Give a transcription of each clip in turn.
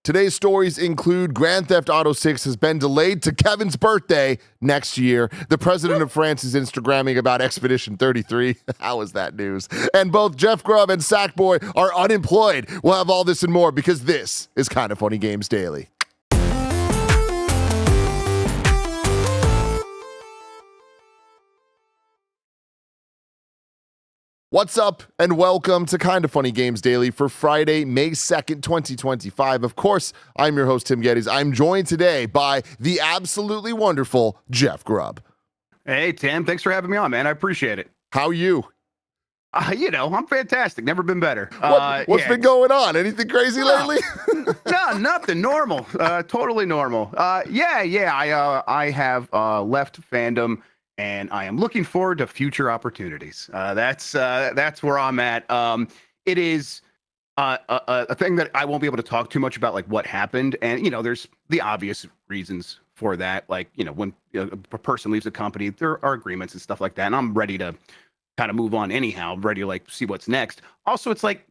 Today's stories include Grand Theft Auto 6 has been delayed to Kevin's birthday next year. The president of France is Instagramming about Expedition 33. How is that news? And both Jeff Grubb and Sackboy are unemployed. We'll have all this and more because this is Kinda Funny Games Daily. What's up, and welcome to Kinda Funny Games Daily for Friday, May 2nd, 2025. Of course, I'm your host, Tim Geddes. I'm joined today by the absolutely wonderful Jeff Grubb. Hey, Tim. Thanks for having me on, man. I appreciate it. How are you? I'm fantastic. Never been better. What's been going on? Anything crazy lately? No, nothing. Normal. Totally normal. I have left fandom, and I am looking forward to future opportunities. That's where I'm at. It is a thing that I won't be able to talk too much about, like what happened, and there's the obvious reasons for that. Like when a person leaves a company, there are agreements and stuff like that, and I'm ready to kind of move on anyhow. I'm ready to see what's next. Also, it's like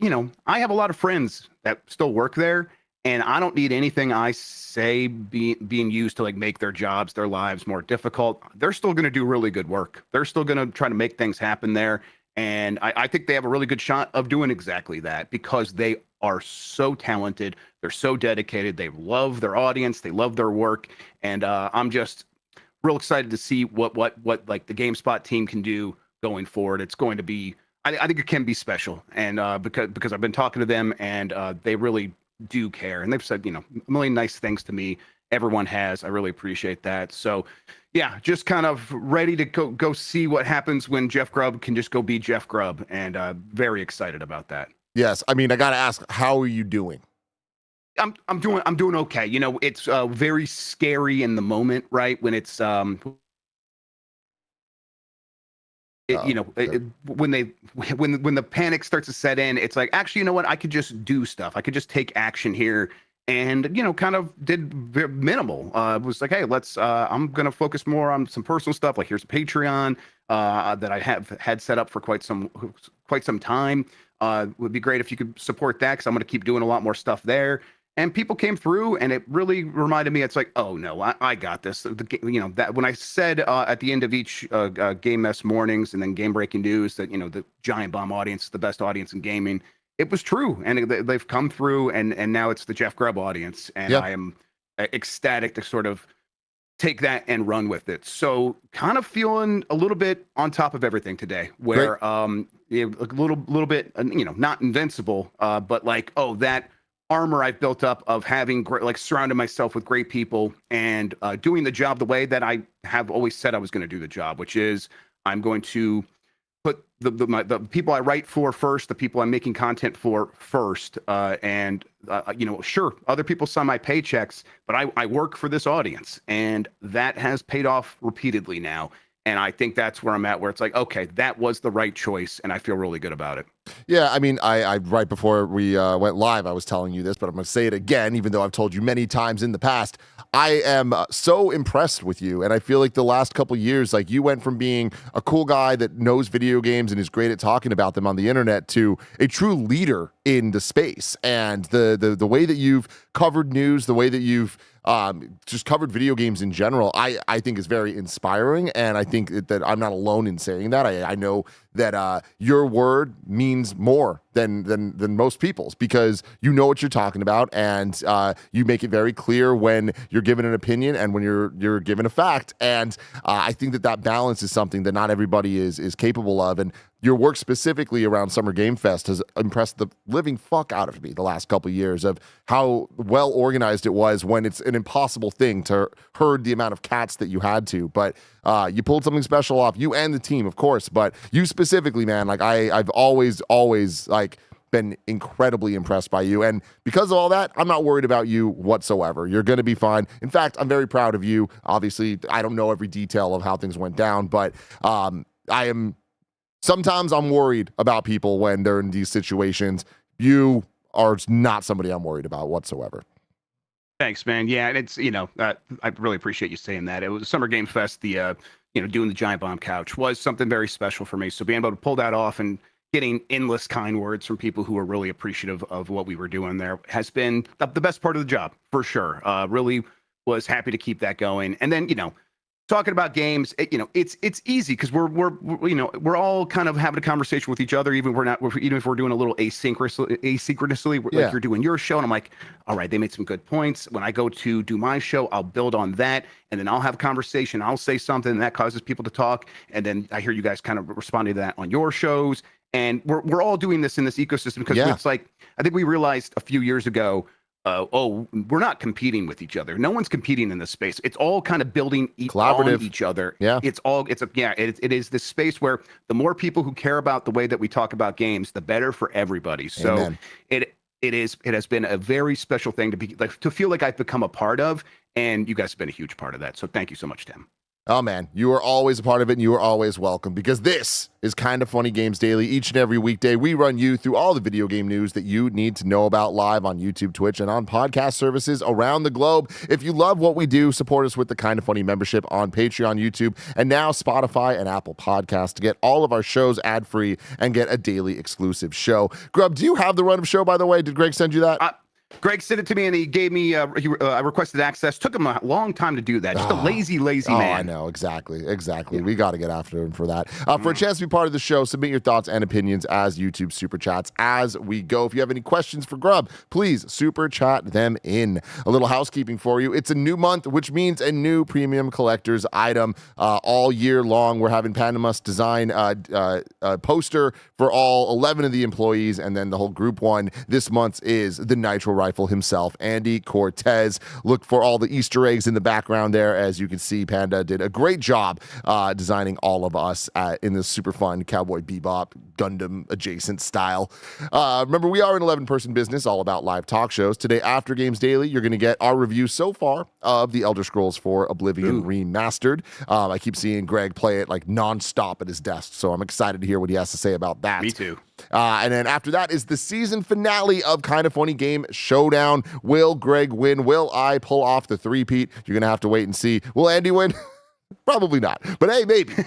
I have a lot of friends that still work there, and I don't need anything I say being used to make their jobs, their lives more difficult. They're still going to do really good work. They're still going to try to make things happen there. And I think they have a really good shot of doing exactly that because they are so talented. They're so dedicated. They love their audience. They love their work. And I'm just real excited to see what the GameSpot team can do going forward. It's going to be, I think it can be special. And because I've been talking to them, and they really do care, and they've said a million nice things to me. Everyone has. I really appreciate that. So yeah, just kind of ready to go see what happens when Jeff Grubb can just go be Jeff Grubb, and very excited about that. Yes, I mean, I gotta ask, how are you doing? I'm doing okay. It's very scary in the moment, right? When it's when the panic starts to set in, it's like, actually, you know what? I could just do stuff. I could just take action here, and kind of did very minimal. It was like, hey, I'm gonna focus more on some personal stuff. Like, here's a Patreon that I have had set up for quite some time. Would be great if you could support that, because I'm gonna keep doing a lot more stuff there. And people came through, and it really reminded me, it's like, oh no, I got this. That when I said at the end of each Game Mess mornings and then Game Breaking News that the Giant Bomb audience is the best audience in gaming, it was true, and they've come through, and now it's the Jeff Grubb audience, and yep. I am ecstatic to sort of take that and run with it. So kind of feeling a little bit on top of everything today, where a little bit not invincible, but that armor I've built up of having surrounded myself with great people, and doing the job the way that I have always said I was going to do the job, which is I'm going to put the people I write for first, the people I'm making content for first, and sure, other people sign my paychecks, but I work for this audience, and that has paid off repeatedly now. And I think that's where I'm at, where it's like, okay, that was the right choice, and I feel really good about it. Yeah, I mean, I right before we went live, I was telling you this, but I'm going to say it again, even though I've told you many times in the past. I am so impressed with you, and I feel like the last couple years, you went from being a cool guy that knows video games and is great at talking about them on the internet to a true leader in the space. And the way that you've covered news, the way that you've just covered video games in general, I think is very inspiring, and I think that I'm not alone in saying that. I know that your word means more than most people's, because you know what you're talking about, and you make it very clear when you're given an opinion and when you're given a fact. And I think that balance is something that not everybody is capable of. And your work specifically around Summer Game Fest has impressed the living fuck out of me the last couple of years, of how well organized it was when it's an impossible thing to herd the amount of cats that you had to. But you pulled something special off, you and the team, of course, but you specifically, man. I've always been incredibly impressed by you, and because of all that, I'm not worried about you whatsoever. You're going to be fine. In fact, I'm very proud of you. Obviously, I don't know every detail of how things went down, but sometimes I'm worried about people when they're in these situations. You are not somebody I'm worried about whatsoever. Thanks, man. Yeah, and it's I really appreciate you saying that. It was Summer Game Fest. The doing the Giant Bomb couch was something very special for me. So being able to pull that off and getting endless kind words from people who are really appreciative of what we were doing there has been the best part of the job, for sure. Really was happy to keep that going. And then, talking about games, it's easy because we're all kind of having a conversation with each other, even if we're doing a little asynchronously, like you're doing your show, and I'm like, all right, they made some good points. When I go to do my show, I'll build on that, and then I'll have a conversation. I'll say something and that causes people to talk, and then I hear you guys kind of responding to that on your shows, and we're all doing this in this ecosystem because it's like, I think we realized a few years ago, we're not competing with each other. No one's competing in this space. It's all kind of building on each other. Yeah. It is this space where the more people who care about the way that we talk about games, the better for everybody. So Amen. it has been a very special thing to feel like I've become a part of, and you guys have been a huge part of that. So thank you so much, Tim. Oh, man, you are always a part of it, and you are always welcome, because this is Kind of Funny Games Daily. Each and every weekday, we run you through all the video game news that you need to know about live on YouTube, Twitch, and on podcast services around the globe. If you love what we do, support us with the Kind of Funny membership on Patreon, YouTube, and now Spotify and Apple Podcasts to get all of our shows ad-free and get a daily exclusive show. Grub, do you have the run of show, by the way? Did Greg send you that? Greg sent it to me, and he gave me, I requested access. Took him a long time to do that. Just a lazy man. I know. Exactly. Yeah. We got to get after him for that. For a chance to be part of the show, submit your thoughts and opinions as YouTube Super Chats as we go. If you have any questions for Grub, please Super Chat them in. A little housekeeping for you. It's a new month, which means a new premium collector's item all year long. We're having Pandamus design a poster for all 11 of the employees, and then the whole group one this month is the Nitro Rifle himself, Andy Cortez. Look for all the Easter eggs in the background there. As you can see, Panda did a great job designing all of us in this super fun Cowboy Bebop Gundam adjacent style. Remember, we are an 11-person business all about live talk shows. Today, after Games Daily, you're going to get our review so far of the Elder Scrolls 4 Oblivion Remastered. I keep seeing Greg play it like nonstop at his desk, so I'm excited to hear what he has to say about that. Me too. And then after that is the season finale of Kind of Funny Game Showdown. Will Greg win? Will I pull off the three-peat? You're going to have to wait and see. Will Andy win? Probably not. But hey,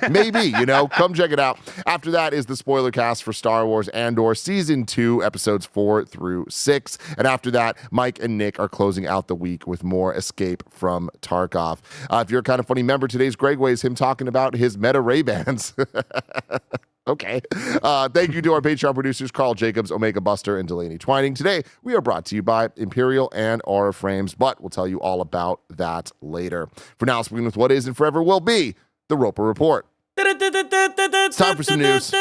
maybe, come check it out. After that is the Spoilercast for Star Wars Andor Season 2, Episodes 4 through 6. And after that, Mike and Nick are closing out the week with more Escape from Tarkov. If you're a Kind of Funny member, today's Gregway is him talking about his Meta Ray-Bans. Okay. Thank you to our Patreon producers, Carl Jacobs, Omega Buster, and Delaney Twining. Today, we are brought to you by Imperial and Aura Frames, but we'll tell you all about that later. For now, let's begin with what is and forever will be the Roper Report. It's time for some news. We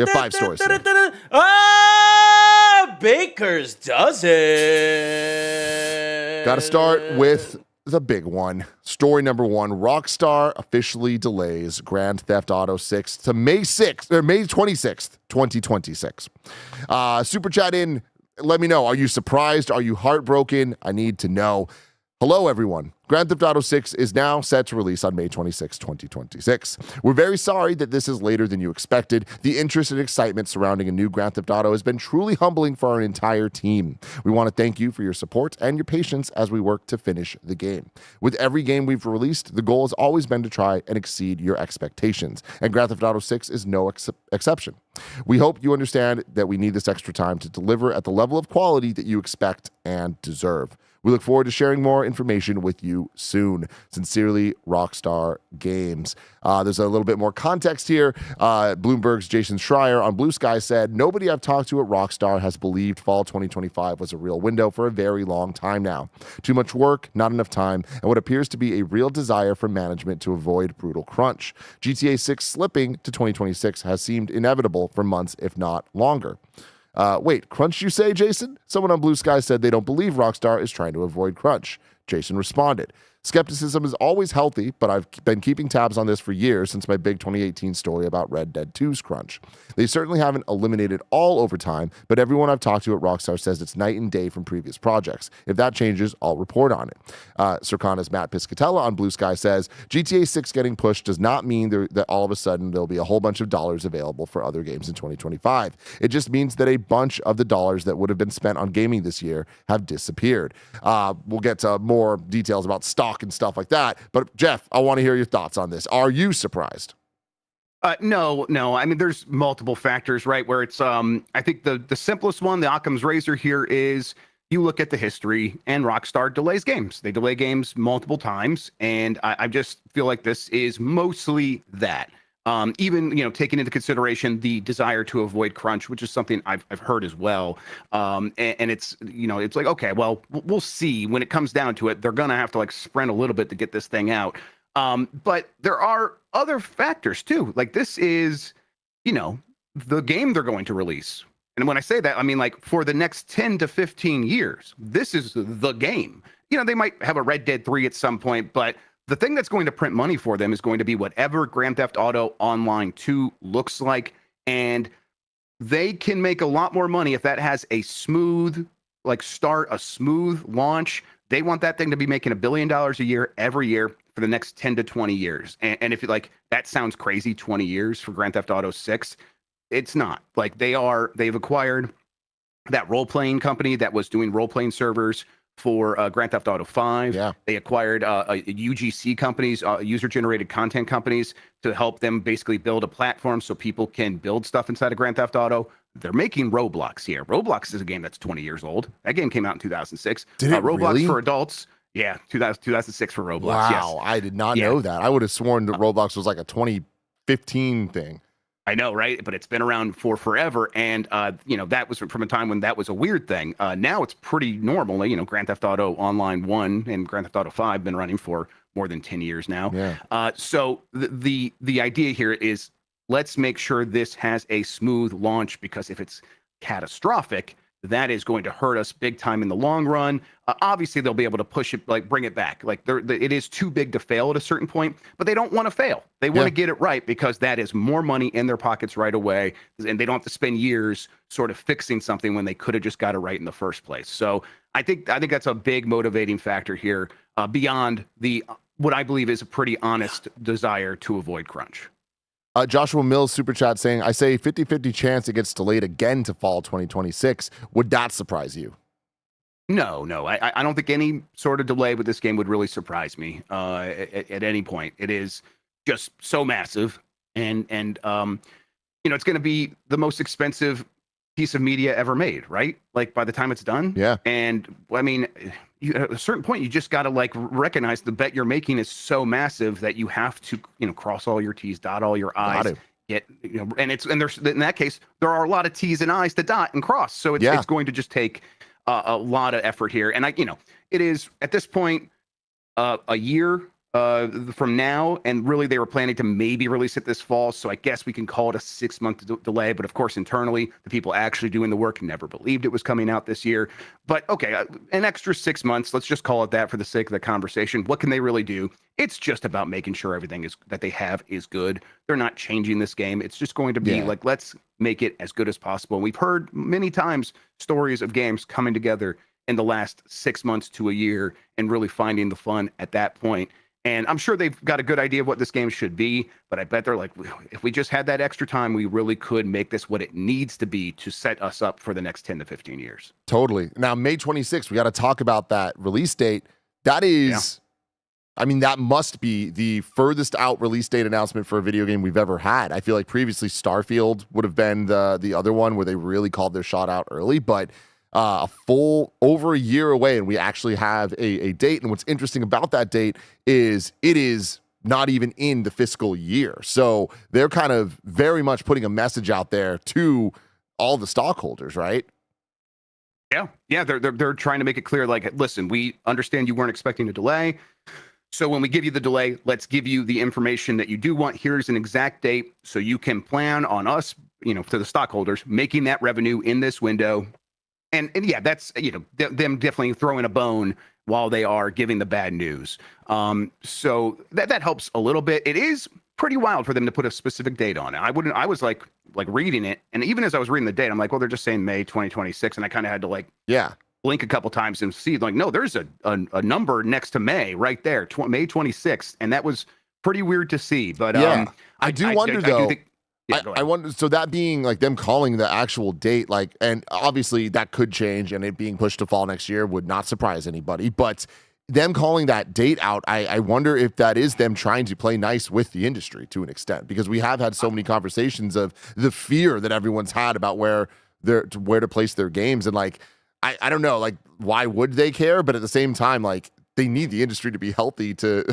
have 5 stories today. Baker's dozen. Got to start with the big one. Story number 1, Rockstar officially delays Grand Theft Auto 6 to May 26th, 2026. Super chat in, let me know. Are you surprised? Are you heartbroken? I need to know. Hello, everyone. Grand Theft Auto 6 is now set to release on May 26, 2026. We're very sorry that this is later than you expected. The interest and excitement surrounding a new Grand Theft Auto has been truly humbling for our entire team. We want to thank you for your support and your patience as we work to finish the game. With every game we've released, the goal has always been to try and exceed your expectations, and Grand Theft Auto 6 is no exception. We hope you understand that we need this extra time to deliver at the level of quality that you expect and deserve. We look forward to sharing more information with you soon. Sincerely, Rockstar Games. There's a little bit more context here. Bloomberg's Jason Schreier on Blue Sky said, nobody I've talked to at Rockstar has believed fall 2025 was a real window for a very long time now. Too much work, not enough time, and what appears to be a real desire from management to avoid brutal crunch. GTA 6 slipping to 2026 has seemed inevitable for months, if not longer. Wait, crunch you say, Jason? Someone on Blue Sky said they don't believe Rockstar is trying to avoid crunch. Jason responded, skepticism is always healthy, but I've been keeping tabs on this for years since my big 2018 story about Red Dead 2's crunch. They certainly haven't eliminated all overtime, but everyone I've talked to at Rockstar says it's night and day from previous projects. If that changes, I'll report on it. Circana's Matt Piscatella on Blue Sky says, GTA 6 getting pushed does not mean that all of a sudden there'll be a whole bunch of dollars available for other games in 2025. It just means that a bunch of the dollars that would have been spent on gaming this year have disappeared. We'll get to more details about stock and stuff like that. But Jeff, I want to hear your thoughts on this. Are you surprised? No. I mean, there's multiple factors, right? Where it's, I think the simplest one, the Occam's razor here is you look at the history, and Rockstar delays games. They delay games multiple times, and I just feel like this is mostly that. Even taking into consideration the desire to avoid crunch, which is something I've heard as well. And it's it's like, okay, well, we'll see when it comes down to it. They're gonna have to like sprint a little bit to get this thing out. But there are other factors too. Like this is, the game they're going to release. And when I say that, I mean like for the next 10 to 15 years, this is the game. They might have a Red Dead 3 at some point, but the thing that's going to print money for them is going to be whatever Grand Theft Auto Online 2 looks like. And they can make a lot more money if that has a smooth start, a smooth launch. They want that thing to be making $1 billion a year every year for the next 10 to 20 years. And if you that sounds crazy, 20 years for Grand Theft Auto 6, it's not. They've acquired that role-playing company that was doing role-playing servers for Grand Theft Auto 5. Yeah. They acquired UGC companies, user-generated content companies, to help them basically build a platform so people can build stuff inside of Grand Theft Auto. They're making Roblox here. Roblox is a game that's 20 years old. That game came out in 2006. Did it Roblox really? For adults. Yeah, 2006 for Roblox. Wow, yes. I did not know that. I would have sworn that Roblox was like a 2015 thing. I know, right? But it's been around for forever, and that was from a time when that was a weird thing. Now it's pretty normal. Grand Theft Auto Online 1 and Grand Theft Auto 5 been running for more than 10 years now. Yeah. So the idea here is let's make sure this has a smooth launch, because if it's catastrophic, that is going to hurt us big time in the long run. Obviously, they'll be able to push it, bring it back. It is too big to fail at a certain point, but they don't want to fail. They want to get it right, because that is more money in their pockets right away, and they don't have to spend years sort of fixing something when they could have just got it right in the first place. So I think that's a big motivating factor here, beyond what I believe is a pretty honest desire to avoid crunch. Joshua Mills super chat saying, I say 50-50 chance it gets delayed again to fall 2026. Would that surprise you? No. I don't think any sort of delay with this game would really surprise me at any point. It is just so massive, and it's going to be the most expensive piece of media ever made, right? By the time it's done. Yeah. And I mean, at a certain point, you just got to recognize the bet you're making is so massive that you have to, cross all your T's, dot all your I's. And there's, in that case, there are a lot of T's and I's to dot and cross. So it's going to just take a lot of effort here. And it is at this point a year from now, and really they were planning to maybe release it this fall, so I guess we can call it a 6-month delay. But of course, internally, the people actually doing the work never believed it was coming out this year. But okay, an extra 6 months, let's just call it that for the sake of the conversation. What can they really do? It's just about making sure everything that they have is good. They're not changing this game. It's just going to be let's make it as good as possible. And we've heard many times stories of games coming together in the last 6 months to a year and really finding the fun at that point. And I'm sure they've got a good idea of what this game should be, but I bet they're like, if we just had that extra time, we really could make this what it needs to be to set us up for the next 10 to 15 years. Totally. Now, May 26th, we got to talk about that release date. That is, I mean, that must be the furthest out release date announcement for a video game we've ever had. I feel like previously Starfield would have been the other one where they really called their shot out early, but a full over a year away, and we actually have a date. And what's interesting about that date is it is not even in the fiscal year. So they're kind of very much putting a message out there to all the stockholders, right? Yeah. They're trying to make it clear, listen, we understand you weren't expecting a delay. So when we give you the delay, let's give you the information that you do want. Here's an exact date so you can plan on us, to the stockholders, making that revenue in this window. And yeah, that's, them definitely throwing a bone while they are giving the bad news. So that helps a little bit. It is pretty wild for them to put a specific date on it. I was like reading it, and even as I was reading the date, I'm like, well, they're just saying May 2026. And I kind of had to blink a couple times and see, no, there's a number next to May right there, May 26th. And that was pretty weird to see. But I do wonder though. I wonder, so that being them calling the actual date, and obviously that could change, and it being pushed to fall next year would not surprise anybody. But them calling that date out, I wonder if that is them trying to play nice with the industry to an extent, because we have had so many conversations of the fear that everyone's had about where to place their games. And like, I don't know, like, why would they care? But at the same time, like, they need the industry to be healthy to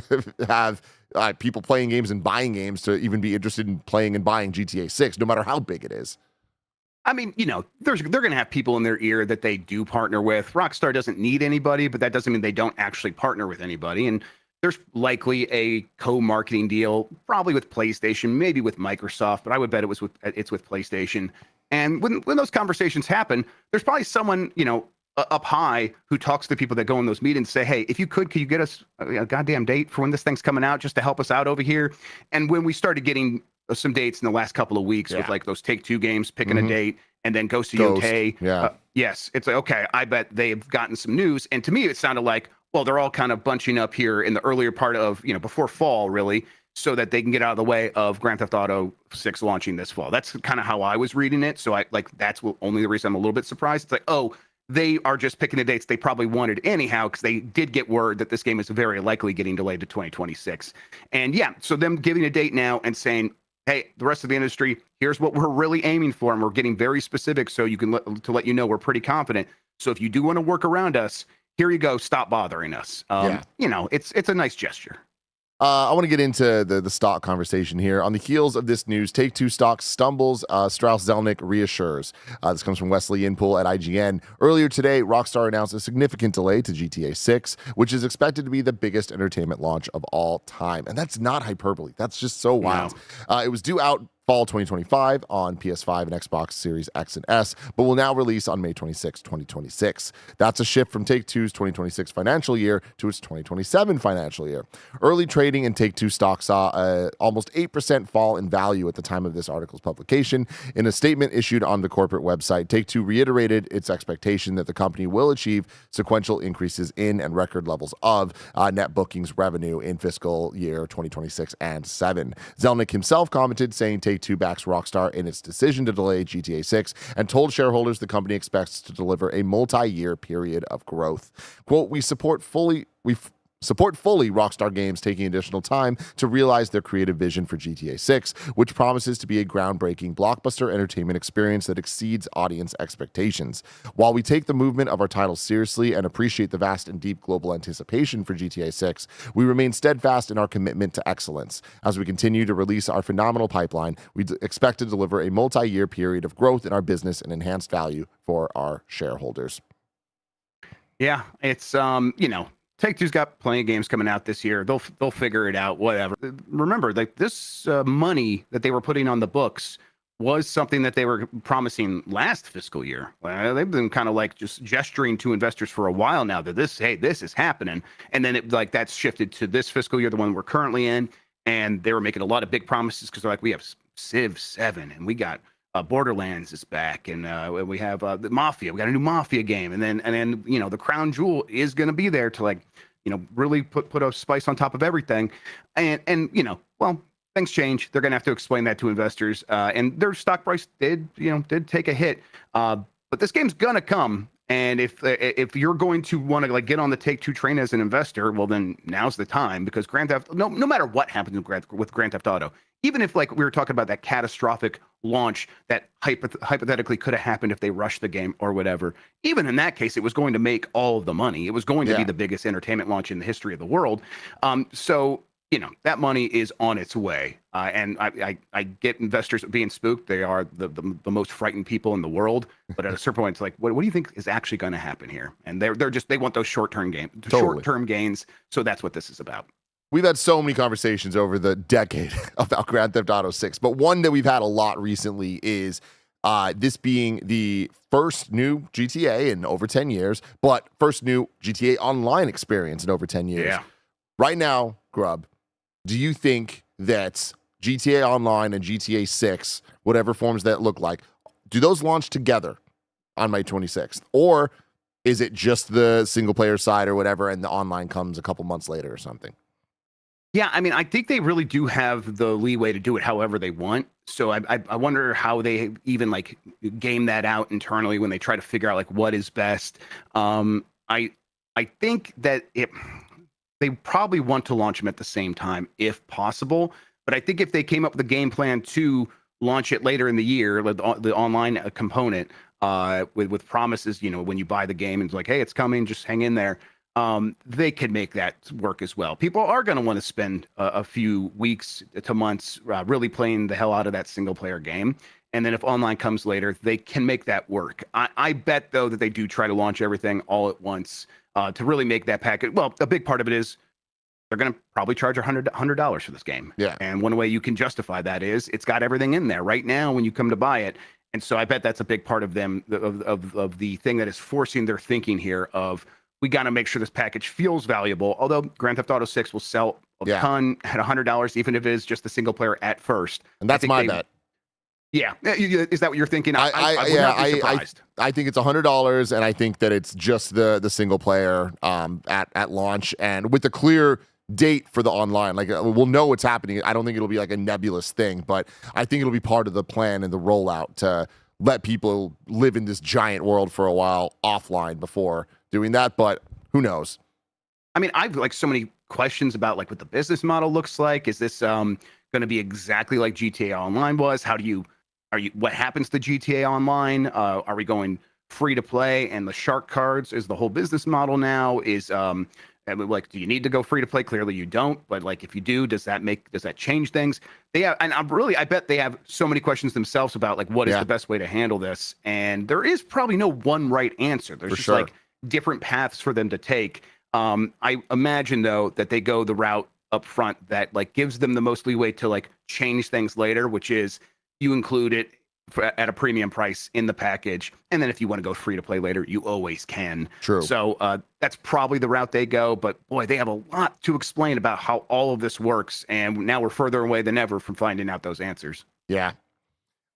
have people playing games and buying games to even be interested in playing and buying GTA 6, no matter how big it is. I mean, they're going to have people in their ear that they do partner with. Rockstar doesn't need anybody, but that doesn't mean they don't actually partner with anybody. And there's likely a co-marketing deal, probably with PlayStation, maybe with Microsoft, but I would bet it's with PlayStation. And when those conversations happen, there's probably someone, up high who talks to the people that go in those meetings, say, hey, if you could you get us a goddamn date for when this thing's coming out just to help us out over here? And when we started getting some dates in the last couple of weeks with like those Take-Two games, picking a date, and then Ghost of UK. Yes, it's like, okay, I bet they've gotten some news. And to me, it sounded like, well, they're all kind of bunching up here in the earlier part of, before fall, really, so that they can get out of the way of Grand Theft Auto 6 launching this fall. That's kind of how I was reading it. So that's only the reason I'm a little bit surprised. It's like, oh, they are just picking the dates they probably wanted anyhow, because they did get word that this game is very likely getting delayed to 2026. And yeah, so them giving a date now and saying, hey, the rest of the industry, here's what we're really aiming for, and we're getting very specific so you can let you know we're pretty confident. So if you do want to work around us, here you go, stop bothering us. It's a nice gesture. I want to get into the stock conversation here. On the heels of this news, Take-Two stock stumbles, Strauss Zelnick reassures. This comes from Wesley Inpool at IGN. Earlier today, Rockstar announced a significant delay to GTA 6, which is expected to be the biggest entertainment launch of all time. And that's not hyperbole. That's just so wild. No. It was due out fall 2025 on PS5 and Xbox Series X and S, but will now release on May 26, 2026. That's a shift from Take-Two's 2026 financial year to its 2027 financial year. Early trading in Take-Two stock saw almost 8% fall in value at the time of this article's publication. In a statement issued on the corporate website, Take-Two reiterated its expectation that the company will achieve sequential increases in and record levels of net bookings revenue in fiscal year 2026 and 7. Zelnick himself commented, saying Take-Two backs Rockstar in its decision to delay GTA 6 and told shareholders the company expects to deliver a multi-year period of growth. Quote, we support fully Rockstar Games taking additional time to realize their creative vision for GTA 6, which promises to be a groundbreaking blockbuster entertainment experience that exceeds audience expectations. While we take the movement of our titles seriously and appreciate the vast and deep global anticipation for GTA 6, we remain steadfast in our commitment to excellence. As we continue to release our phenomenal pipeline, we expect to deliver a multi-year period of growth in our business and enhanced value for our shareholders. Yeah, it's Take-Two's got plenty of games coming out this year. They'll figure it out, whatever. Remember, like this money that they were putting on the books was something that they were promising last fiscal year. They've been kind of like just gesturing to investors for a while now that this is happening. And then that's shifted to this fiscal year, the one we're currently in. And they were making a lot of big promises because they're like, we have Civ 7 and we got Borderlands is back, and we have the Mafia. We got a new Mafia game, and then the crown jewel is going to be there to really put a spice on top of everything. And things change. They're going to have to explain that to investors, and their stock price did take a hit. But this game's going to come. And if you're going to want to get on the Take-Two train as an investor, well, then now's the time, because Grand Theft, no matter what happens with Grand Theft Auto, even if we were talking about that catastrophic launch that hypothetically could have happened if they rushed the game or whatever, even in that case, it was going to make all of the money. It was going to be the biggest entertainment launch in the history of the world. So that money is on its way. And I get investors being spooked. They are the most frightened people in the world. But at a certain point, it's like, what do you think is actually going to happen here? And they want those short-term gains. So that's what this is about. We've had so many conversations over the decade about Grand Theft Auto 6, but one that we've had a lot recently is this being the first new GTA in over 10 years, but first new GTA Online experience in over 10 years. Yeah. Right now, Grub, do you think that GTA Online and GTA 6, whatever forms that look like, do those launch together on May 26th? Or is it just the single player side or whatever, and the online comes a couple months later or something? Yeah, I mean, I think they really do have the leeway to do it however they want. So I wonder how they even game that out internally when they try to figure out what is best. I think that they probably want to launch them at the same time if possible. But I think if they came up with a game plan to launch it later in the year, like the online component, with promises, when you buy the game and it's like, hey, it's coming, just hang in there. They could make that work as well. People are going to want to spend a few weeks to months really playing the hell out of that single player game. And then if online comes later, they can make that work. I bet, though, that they do try to launch everything all at once to really make that package. Well, a big part of it is they're going to probably charge $100 for this game. Yeah. And one way you can justify that is it's got everything in there right now when you come to buy it. And so I bet that's a big part of them, of the thing that is forcing their thinking here of, we got to make sure this package feels valuable. Although Grand Theft Auto 6 will sell a ton at $100, even if it is just the single player at first. And that's my bet. Yeah. Is that what you're thinking? I would not be surprised. I think it's $100, and I think that it's just the single player at launch, and with a clear date for the online. Like, we'll know what's happening. I don't think it'll be like a nebulous thing, but I think it'll be part of the plan and the rollout to let people live in this giant world for a while offline before doing that. But who knows? I mean, I've like so many questions about like what the business model looks like. Is this going to be exactly like GTA Online was? What happens to GTA Online? Are we going free to play and the shark cards is the whole business model now? Like, do you need to go free to play? Clearly you don't, but like, if you do, does that change things? I bet they have so many questions themselves about like, what is the best way to handle this? And there is probably no one right answer. There's just like different paths for them to take. I imagine though that they go the route up front that like gives them the most leeway to like change things later, which is you include it at a premium price in the package, and then if you want to go free to play later, you always can. True. So that's probably the route they go, but boy, they have a lot to explain about how all of this works, and now we're further away than ever from finding out those answers. Yeah.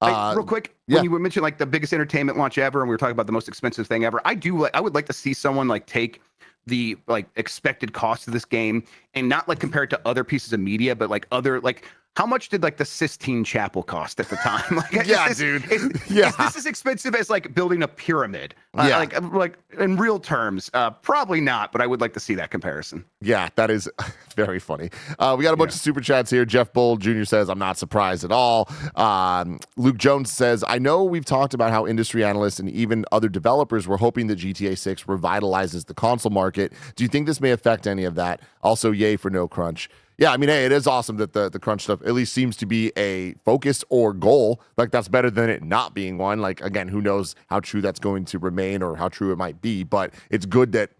Real quick, when you mentioned like the biggest entertainment launch ever, and we were talking about the most expensive thing ever, I would like to see someone like take the like expected cost of this game and not like compare it to other pieces of media, but like other like, how much did like the Sistine Chapel cost at the time? Like, is this as expensive as like building a pyramid? Like in real terms, probably not. But I would like to see that comparison. Yeah, that is very funny. We got a bunch of super chats here. Jeff Bull Jr. says, "I'm not surprised at all." Luke Jones says, "I know we've talked about how industry analysts and even other developers were hoping that GTA 6 revitalizes the console market. Do you think this may affect any of that? Also, yay for no crunch." Yeah, I mean, hey, it is awesome that the crunch stuff at least seems to be a focus or goal. Like, that's better than it not being one. Like, again, who knows how true that's going to remain or how true it might be. But it's good that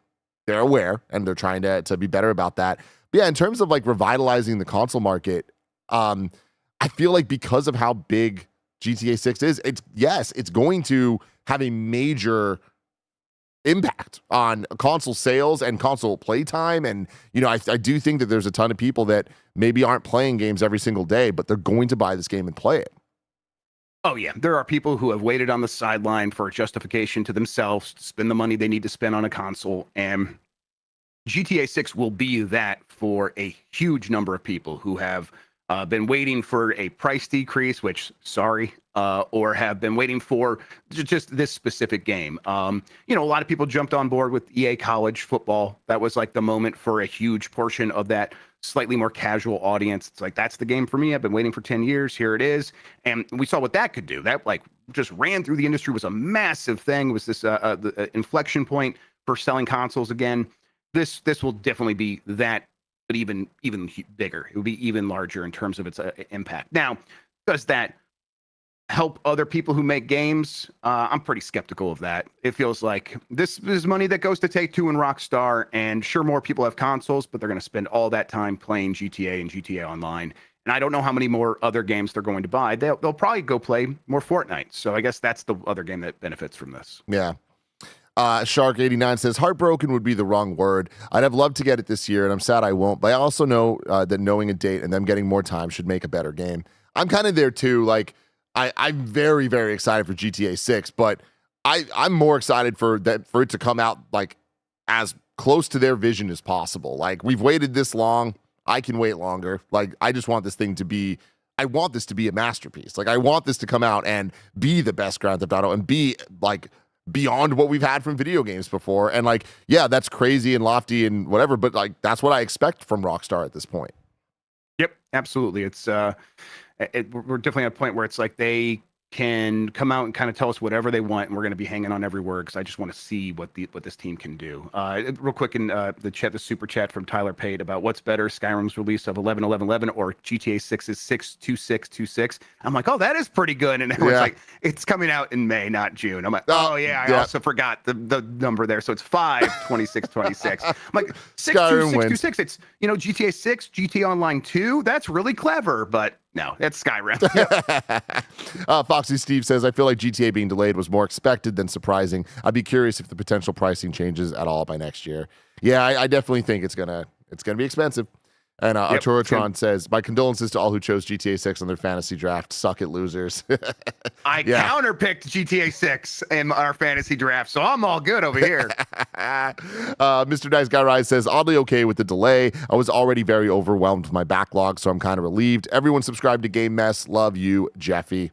they're aware and they're trying to be better about that. But yeah, in terms of like revitalizing the console market, I feel like because of how big GTA 6 is, it's going to have a major impact on console sales and console playtime. And, I do think that there's a ton of people that maybe aren't playing games every single day, but they're going to buy this game and play it. Oh, yeah. There are people who have waited on the sideline for a justification to themselves to spend the money they need to spend on a console. And GTA 6 will be that for a huge number of people who have been waiting for a price decrease, which, or have been waiting for just this specific game. A lot of people jumped on board with EA College Football. That was like the moment for a huge portion of that slightly more casual audience. It's like, that's the game for me. I've been waiting for 10 years. Here it is. And we saw what that could do. That like just ran through the industry, was a massive thing. It was this the inflection point for selling consoles again. This will definitely be that, but even bigger. It would be even larger in terms of its impact. Now, does that help other people who make games? I'm pretty skeptical of that. It feels like this is money that goes to Take-Two and Rockstar, and sure, more people have consoles, but they're going to spend all that time playing GTA and GTA Online. And I don't know how many more other games they're going to buy. They'll probably go play more Fortnite. So I guess that's the other game that benefits from this. Yeah. Shark89 says, "Heartbroken would be the wrong word. I'd have loved to get it this year, and I'm sad I won't. But I also know that knowing a date and them getting more time should make a better game." I'm kind of there too. Like, I'm very, very excited for GTA 6, but I'm more excited for it to come out like as close to their vision as possible. Like, we've waited this long. I can wait longer. Like, I just want this thing to be. I want this to be a masterpiece. Like, I want this to come out and be the best Grand Theft Auto and be like beyond what we've had from video games before. And like, yeah, that's crazy and lofty and whatever, but like that's what I expect from Rockstar at this point. Yep, absolutely. It's we're definitely at a point where it's like they can come out and kind of tell us whatever they want, and we're going to be hanging on every word because I just want to see what this team can do. Real quick in the chat, the super chat from Tyler Pate about what's better, Skyrim's release of 11/11/11 or GTA 6's 6/26/26. I'm like, oh, that is pretty good, and everyone's like, it's coming out in May, not June. I'm like, oh yeah, I also forgot the number there, so it's 5/26/26. I'm like 6/26/26. It's GTA 6, GTA Online 2. That's really clever, but no, it's Skyrim. Foxy Steve says, I feel like GTA being delayed was more expected than surprising. I'd be curious if the potential pricing changes at all by next year. Yeah, I definitely think it's gonna be expensive. And Arturotron says, my condolences to all who chose GTA 6 on their fantasy draft. Suck it, losers. I counterpicked GTA 6 in our fantasy draft, so I'm all good over here. Mr. Nice Guy Rise says, oddly okay with the delay. I was already very overwhelmed with my backlog, so I'm kind of relieved. Everyone subscribe to Game Mess. Love you, Jeffy.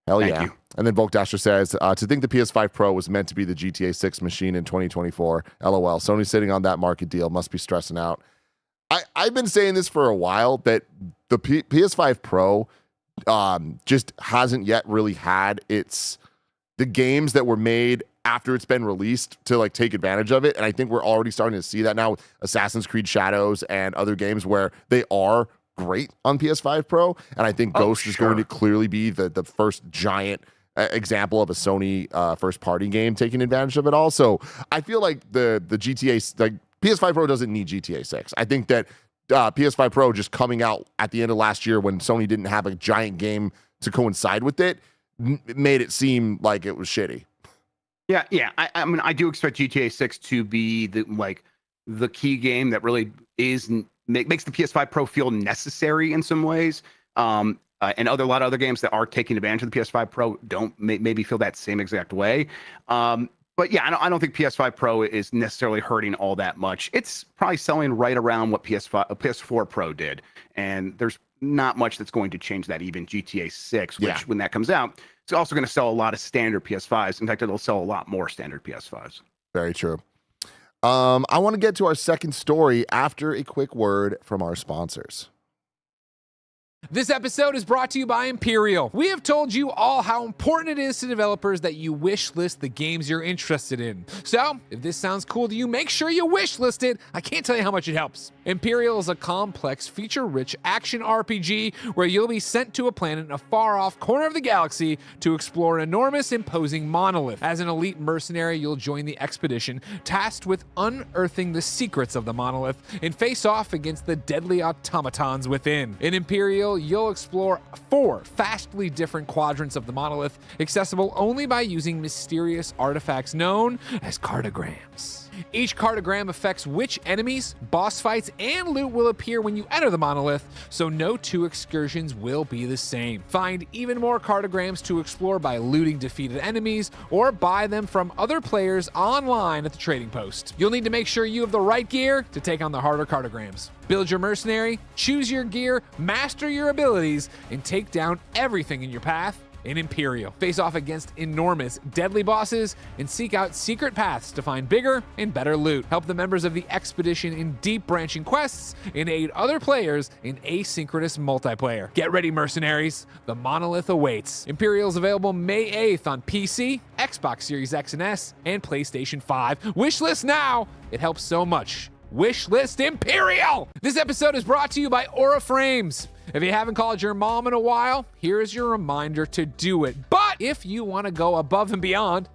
Hell yeah. Thank you. And then Volk Dasher says, to think the PS5 Pro was meant to be the GTA 6 machine in 2024. LOL. Sony sitting on that market deal must be stressing out. I've been saying this for a while that the PS5 Pro just hasn't yet really had the games that were made after it's been released to like take advantage of it. And I think we're already starting to see that now with Assassin's Creed Shadows and other games where they are great on PS5 Pro. And I think Ghost is going to clearly be the first giant example of a Sony first party game taking advantage of it all. So I feel like the GTA, like PS5 Pro doesn't need GTA 6. I think that PS5 Pro just coming out at the end of last year when Sony didn't have a giant game to coincide with it made it seem like it was shitty. Yeah. I mean, I do expect GTA 6 to be the key game that really makes the PS5 Pro feel necessary in some ways. And a lot of other games that are taking advantage of the PS5 Pro don't maybe feel that same exact way. But yeah, I don't think PS5 Pro is necessarily hurting all that much. It's probably selling right around what PS4 Pro did. And there's not much that's going to change that, even GTA 6, which when that comes out, it's also going to sell a lot of standard PS5s. In fact, it'll sell a lot more standard PS5s. Very true. I want to get to our second story after a quick word from our sponsors. This episode is brought to you by Imperial. We have told you all how important it is to developers that you wish list the games you're interested in. So, if this sounds cool to you, make sure you wish list it. I can't tell you how much it helps. Imperial is a complex, feature-rich action RPG where you'll be sent to a planet in a far-off corner of the galaxy to explore an enormous, imposing monolith. As an elite mercenary, you'll join the expedition tasked with unearthing the secrets of the monolith and face off against the deadly automatons within. In Imperial, you'll explore 4 vastly different quadrants of the monolith, accessible only by using mysterious artifacts known as cartograms. Each cartogram affects which enemies, boss fights, and loot will appear when you enter the monolith, so no 2 excursions will be the same. Find even more cartograms to explore by looting defeated enemies or buy them from other players online at the trading post. You'll need to make sure you have the right gear to take on the harder cartograms. Build your mercenary, choose your gear, master your abilities, and take down everything in your path in Imperial. Face off against enormous, deadly bosses and seek out secret paths to find bigger and better loot. Help the members of the expedition in deep branching quests and aid other players in asynchronous multiplayer. Get ready, mercenaries. The monolith awaits. Imperial is available May 8th on PC, Xbox Series X and S, and PlayStation 5. Wishlist now. It helps so much. Wishlist Imperial! This episode is brought to you by Aura Frames. If you haven't called your mom in a while, here's your reminder to do it. But if you want to go above and beyond,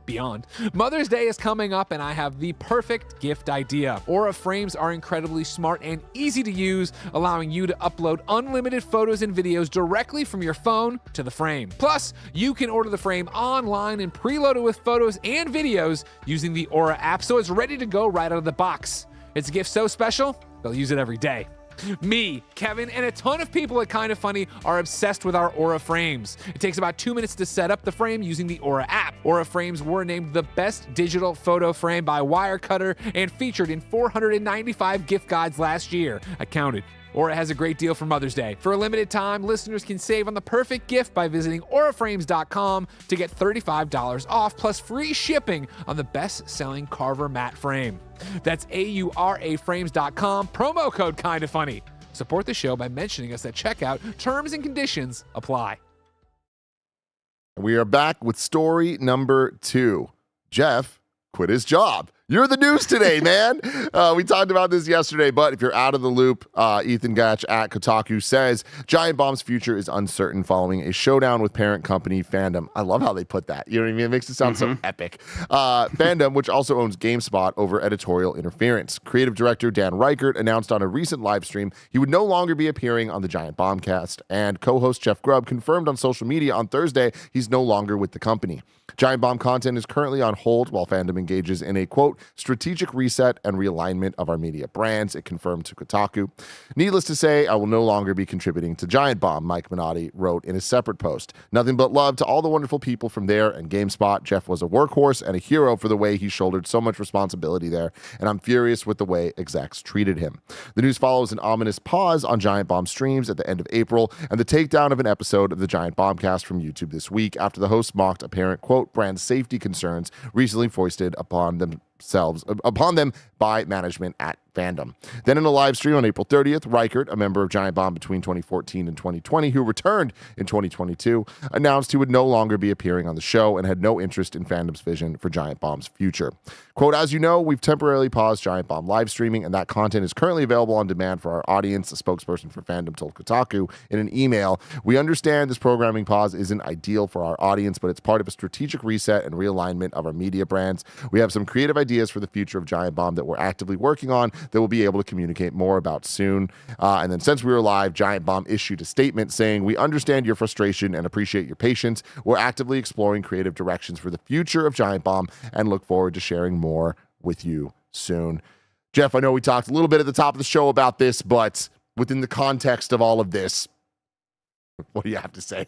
Mother's Day is coming up and I have the perfect gift idea. Aura Frames are incredibly smart and easy to use, allowing you to upload unlimited photos and videos directly from your phone to the frame. Plus, you can order the frame online and preload it with photos and videos using the Aura app, so it's ready to go right out of the box. It's a gift so special, they'll use it every day. Me, Kevin, and a ton of people at Kinda Funny are obsessed with our Aura frames. It takes about 2 minutes to set up the frame using the Aura app. Aura frames were named the best digital photo frame by Wirecutter and featured in 495 gift guides last year. I counted. Aura has a great deal for Mother's Day. For a limited time, listeners can save on the perfect gift by visiting auraframes.com to get $35 off plus free shipping on the best-selling Carver matte frame. That's auraframes.com, promo code Kinda Funny. Support the show by mentioning us at checkout. Terms and conditions apply. We are back with story number 2. Jeff quit his job. You're the news today, man. We talked about this yesterday, but if you're out of the loop, Ethan Gatch at Kotaku says Giant Bomb's future is uncertain following a showdown with parent company Fandom. I love how they put that. You know what I mean? It makes it sound so epic. Fandom, which also owns GameSpot, over editorial interference. Creative director Dan Reichert announced on a recent live stream he would no longer be appearing on the Giant Bombcast, and co-host Jeff Grubb confirmed on social media on Thursday he's no longer with the company. Giant Bomb content is currently on hold while Fandom engages in a, quote, strategic reset and realignment of our media brands, it confirmed to Kotaku. Needless to say, I will no longer be contributing to Giant Bomb, Mike Minotti wrote in a separate post. Nothing but love to all the wonderful people from there and GameSpot. Jeff was a workhorse and a hero for the way he shouldered so much responsibility there, and I'm furious with the way execs treated him. The news follows an ominous pause on Giant Bomb streams at the end of April and the takedown of an episode of the Giant Bombcast from YouTube this week after the host mocked apparent, quote, brand safety concerns recently foisted upon them by management at Fandom. Then in a live stream on April 30th, Reichert, a member of Giant Bomb between 2014 and 2020, who returned in 2022, announced he would no longer be appearing on the show and had no interest in Fandom's vision for Giant Bomb's future. Quote, as you know, we've temporarily paused Giant Bomb live streaming, and that content is currently available on demand for our audience, a spokesperson for Fandom told Kotaku in an email. We understand this programming pause isn't ideal for our audience, but it's part of a strategic reset and realignment of our media brands. We have some creative ideas for the future of Giant Bomb that we're actively working on that we'll be able to communicate more about soon. And then since we were live, Giant Bomb issued a statement saying, we understand your frustration and appreciate your patience. We're actively exploring creative directions for the future of Giant Bomb and look forward to sharing more with you soon. Jeff, I know we talked a little bit at the top of the show about this, but within the context of all of this, what do you have to say?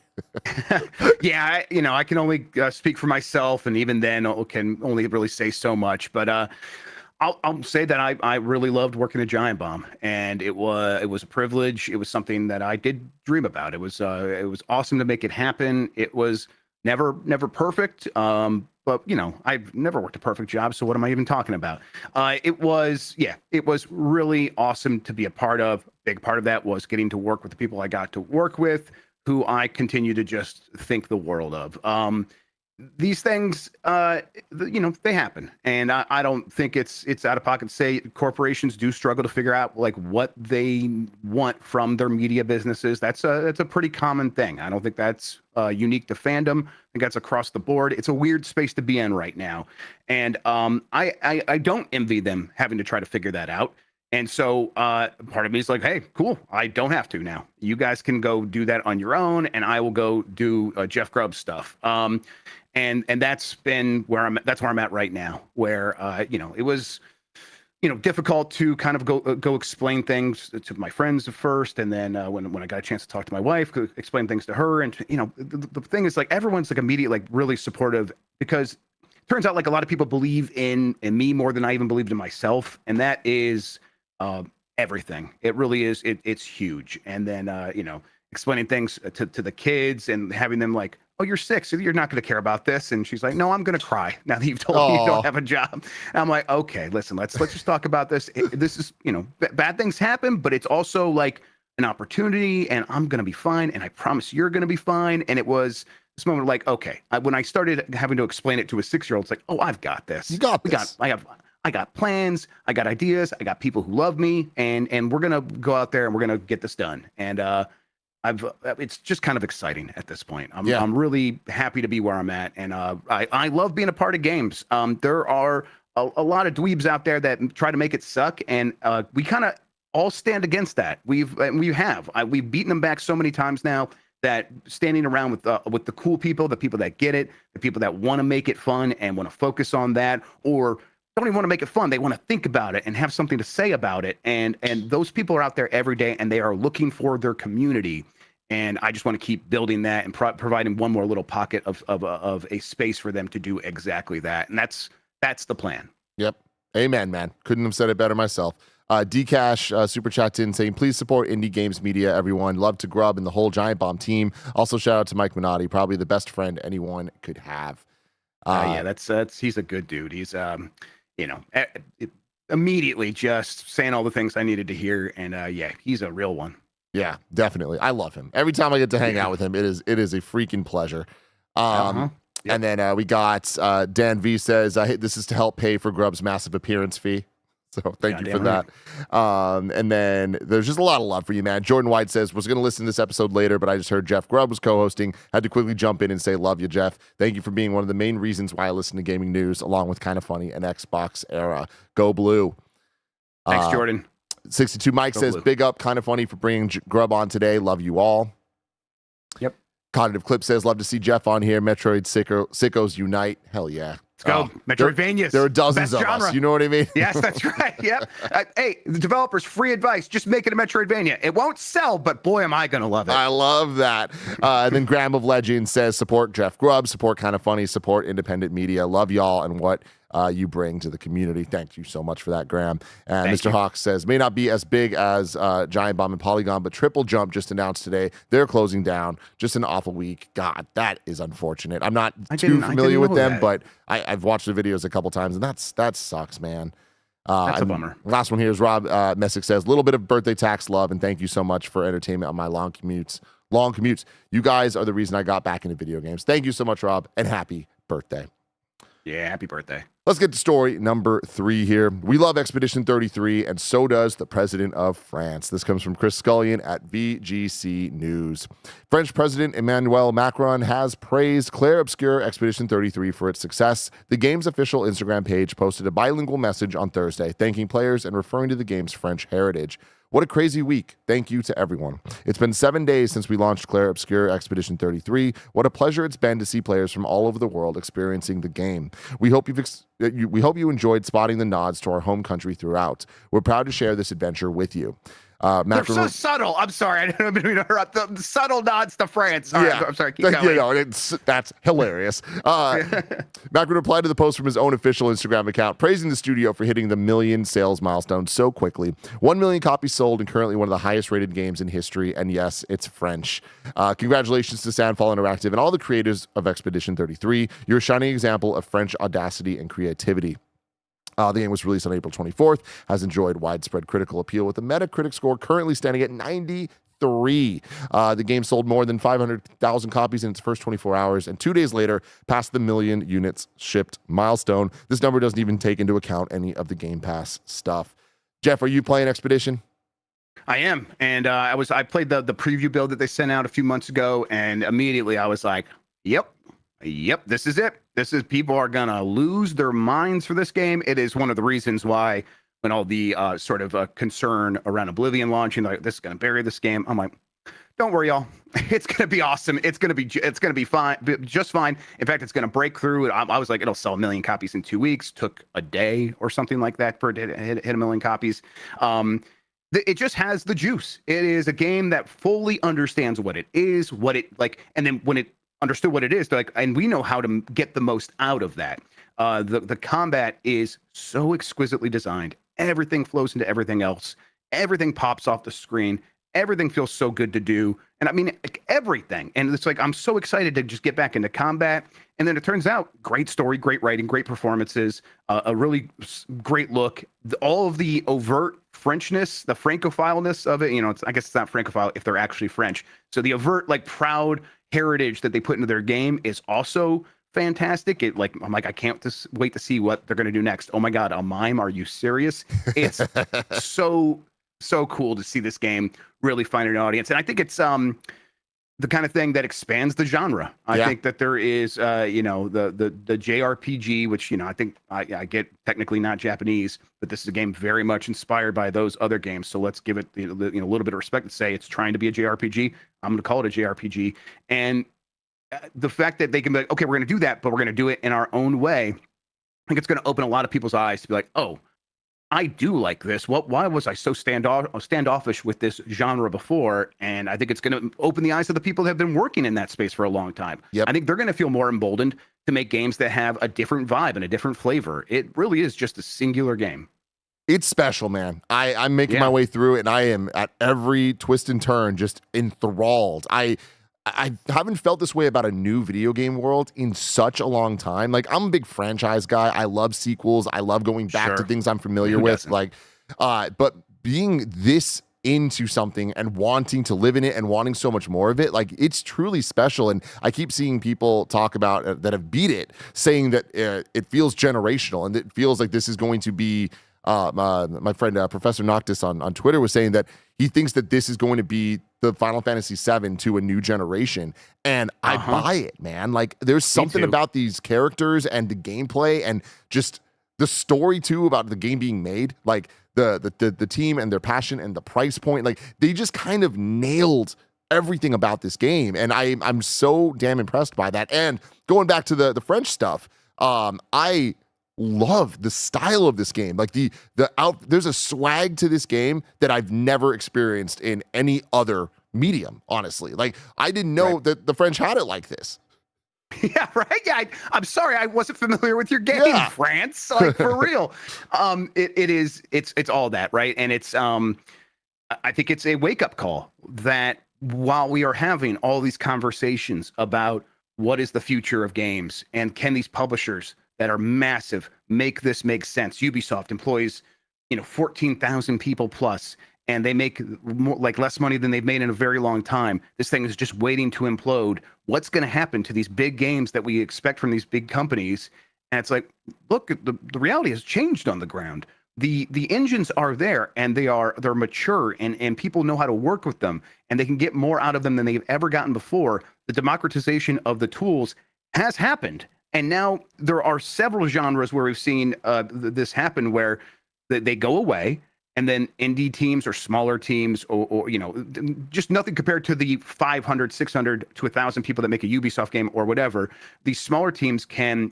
Yeah, I can only speak for myself, and even then can only really say so much. But I'll say that I really loved working at Giant Bomb, and it was a privilege. It was something that I did dream about. It was awesome to make it happen. It was never perfect. But I've never worked a perfect job, so what am I even talking about? It was really awesome to be a part of. Big part of that was getting to work with the people I got to work with, who I continue to just think the world of. These things, they happen, and I don't think it's out of pocket to say corporations do struggle to figure out like what they want from their media businesses. That's a pretty common thing. I don't think that's unique to Fandom. I think that's across the board. It's a weird space to be in right now, and I don't envy them having to try to figure that out. And so part of me is like, hey, cool. I don't have to now. You guys can go do that on your own, and I will go do Jeff Grubb stuff. And that's been where that's where I'm at right now, where it was difficult to kind of go explain things to my friends first, and then when I got a chance to talk to my wife, explain things to her, and the thing is, like, everyone's like immediately like really supportive, because it turns out like a lot of people believe in me more than I even believed in myself, and that is everything. It really is. It's huge. And then explaining things to the kids and having them like, oh, you're 6, so you're not going to care about this. And she's like, no, I'm going to cry now that you've told me you don't have a job. And I'm like, okay, listen, let's just talk about this. This is, bad things happen, but it's also like an opportunity, and I'm going to be fine. And I promise you're going to be fine. And it was this moment of like, okay, when I started having to explain it to a 6-year-old, it's like, oh, I've got this. You got this. I got plans, I got ideas, I got people who love me, and we're going to go out there and we're going to get this done. And it's just kind of exciting at this point. I'm really happy to be where I'm at, and I love being a part of games. There are a lot of dweebs out there that try to make it suck, and we kind of all stand against that. We've beaten them back so many times now, that standing around with the cool people, the people that get it, the people that want to make it fun and want to focus on that, or don't even want to make it fun. They want to think about it and have something to say about it. And those people are out there every day, and they are looking for their community. And I just want to keep building that and providing one more little pocket of a space for them to do exactly that. And that's the plan. Yep. Amen, man. Couldn't have said it better myself. Dcash super chats in saying, please support Indie Games Media, everyone. Love to Grub and the whole Giant Bomb team. Also, shout out to Mike Minotti, probably the best friend anyone could have. Yeah, that's he's a good dude. He's immediately just saying all the things I needed to hear, and yeah, he's a real one. Yeah, definitely. I love him. Every time I get to hang out with him, it is a freaking pleasure. Yep. And then we got Dan V says, this is to help pay for Grub's massive appearance fee. So thank you for that. And then there's just a lot of love for you, man. Jordan White says, was going to listen to this episode later, but I just heard Jeff Grubb was co-hosting. Had to quickly jump in and say, love you, Jeff. Thank you for being one of the main reasons why I listen to gaming news, along with Kind of Funny and Xbox Era. Go Blue. Thanks, Jordan. 62 Mike says, Blue. Big up, Kind of Funny for bringing Grubb on today. Love you all. Yep. Cognitive Clip says, love to see Jeff on here. Metroid sickos unite. Hell yeah. Let's go. Metroidvanias. There are dozens of us. You know what I mean? Yes, that's right. Yep. Hey, the developers, free advice. Just make it a Metroidvania. It won't sell, but boy, am I going to love it. I love that. And then Graham of Legend says, support Jeff Grubb, support Kind of Funny, support independent media. Love y'all and what you bring to the community. Thank you so much for that, Graham. And Mr. Hawk says, may not be as big as Giant Bomb and Polygon, but Triple Jump just announced today they're closing down. Just an awful week. God, that is unfortunate. I'm not too familiar with them, but I've watched the videos a couple times, and that sucks, man. That's a bummer. Last one here is Rob Messick says, little bit of birthday tax love, and thank you so much for entertainment on my long commutes. You guys are the reason I got back into video games. Thank you so much, Rob, and happy birthday. Yeah, happy birthday. Let's get to story number 3 here. We love Expedition 33, and so does the president of France. This comes from Chris Scullion at VGC.news. French President Emmanuel Macron has praised Clair Obscur Expedition 33 for its success. The game's official Instagram page posted a bilingual message on Thursday, thanking players and referring to the game's French heritage. What a crazy week. Thank you to everyone. It's been 7 days since we launched Clair Obscur Expedition 33. What a pleasure it's been to see players from all over the world experiencing the game. We hope you enjoyed spotting the nods to our home country throughout. We're proud to share this adventure with you. They're so subtle. I'm sorry. I didn't mean to interrupt. The subtle nods to France. All right, I'm sorry. Keep going. That's hilarious. Macron replied to the post from his own official Instagram account, praising the studio for hitting the 1 million sales milestone so quickly. 1 million copies sold and currently one of the highest rated games in history. And yes, it's French. Congratulations to Sandfall Interactive and all the creators of Expedition 33. You're a shining example of French audacity and creativity. The game was released on April 24th, has enjoyed widespread critical appeal with a Metacritic score currently standing at 93. The game sold more than 500,000 copies in its first 24 hours, and 2 days later passed the 1 million units shipped milestone. This number doesn't even take into account any of the Game Pass stuff. Jeff, are you playing Expedition? I am, and I played the preview build that they sent out a few months ago, and immediately I was like, yep, this is it. People are gonna lose their minds for this game. It is one of the reasons why when all the sort of concern around Oblivion launching, like this is gonna bury this game, I'm like, don't worry, y'all. It's gonna be awesome. It's gonna be fine, just fine. In fact, it's gonna break through. I was like, it'll sell 1 million copies in 2 weeks. Took a day or something like that for it to hit 1 million copies. It just has the juice. It is a game that fully understands what it is, and then when it understood what it is, and we know how to get the most out of that. The combat is so exquisitely designed. Everything flows into everything else. Everything pops off the screen. Everything feels so good to do. And I mean, like, everything. And it's like, I'm so excited to just get back into combat. And then it turns out, great story, great writing, great performances, a really great look. All of the overt Frenchness, the Francophileness of it, I guess it's not Francophile if they're actually French. So the overt, proud heritage that they put into their game is also fantastic. I'm like, I can't just wait to see what they're going to do next. Oh my God, a mime? Are you serious? It's so cool to see this game really find an audience. And I think it's the kind of thing that expands the genre. I think that there is, the JRPG, which, I think I get technically not Japanese, but this is a game very much inspired by those other games. So let's give it a little bit of respect and say it's trying to be a JRPG. I'm going to call it a JRPG. And the fact that they can be like, okay, we're going to do that, but we're going to do it in our own way. think it's going to open a lot of people's eyes to be like, oh, I do like this. Why was I so standoffish with this genre before? And I think it's going to open the eyes of the people that have been working in that space for a long time. Yep. I think they're going to feel more emboldened to make games that have a different vibe and a different flavor. It really is just a singular game. It's special, man. I'm making my way through it, and I am at every twist and turn just enthralled. I haven't felt this way about a new video game world in such a long time. Like, I'm a big franchise guy. I love sequels. I love going back to things I'm familiar with. Like, but being this into something and wanting to live in it and wanting so much more of it, like, it's truly special. And I keep seeing people talk about that have beat it, saying that it feels generational and it feels like this is going to be. My friend Professor Noctis on Twitter was saying that he thinks that this is going to be the Final Fantasy VII to a new generation, and I buy it, man. Like, there's something about these characters and the gameplay and just the story too about the game being made, like the team and their passion and the price point. Like, they just kind of nailed everything about this game, and I'm so damn impressed by that. And going back to the French stuff, I love the style of this game. Like, there's a swag to this game that I've never experienced in any other medium, honestly. Like, I didn't know that the French had it like this. Yeah, right. Yeah, I'm sorry, I wasn't familiar with your game, France. Like, for real. It's all that, right? And it's I think it's a wake-up call that while we are having all these conversations about what is the future of games and can these publishers that are massive make this make sense. Ubisoft employs, 14,000 people plus, and they make more, like, less money than they've made in a very long time. This thing is just waiting to implode. What's going to happen to these big games that we expect from these big companies? And it's like, look, the reality has changed on the ground. The engines are there, and they're mature, and people know how to work with them, and they can get more out of them than they've ever gotten before. The democratization of the tools has happened. And now there are several genres where we've seen this happen, where they go away, and then indie teams or smaller teams, or just nothing compared to the 500, 600 to 1,000 people that make a Ubisoft game or whatever. These smaller teams can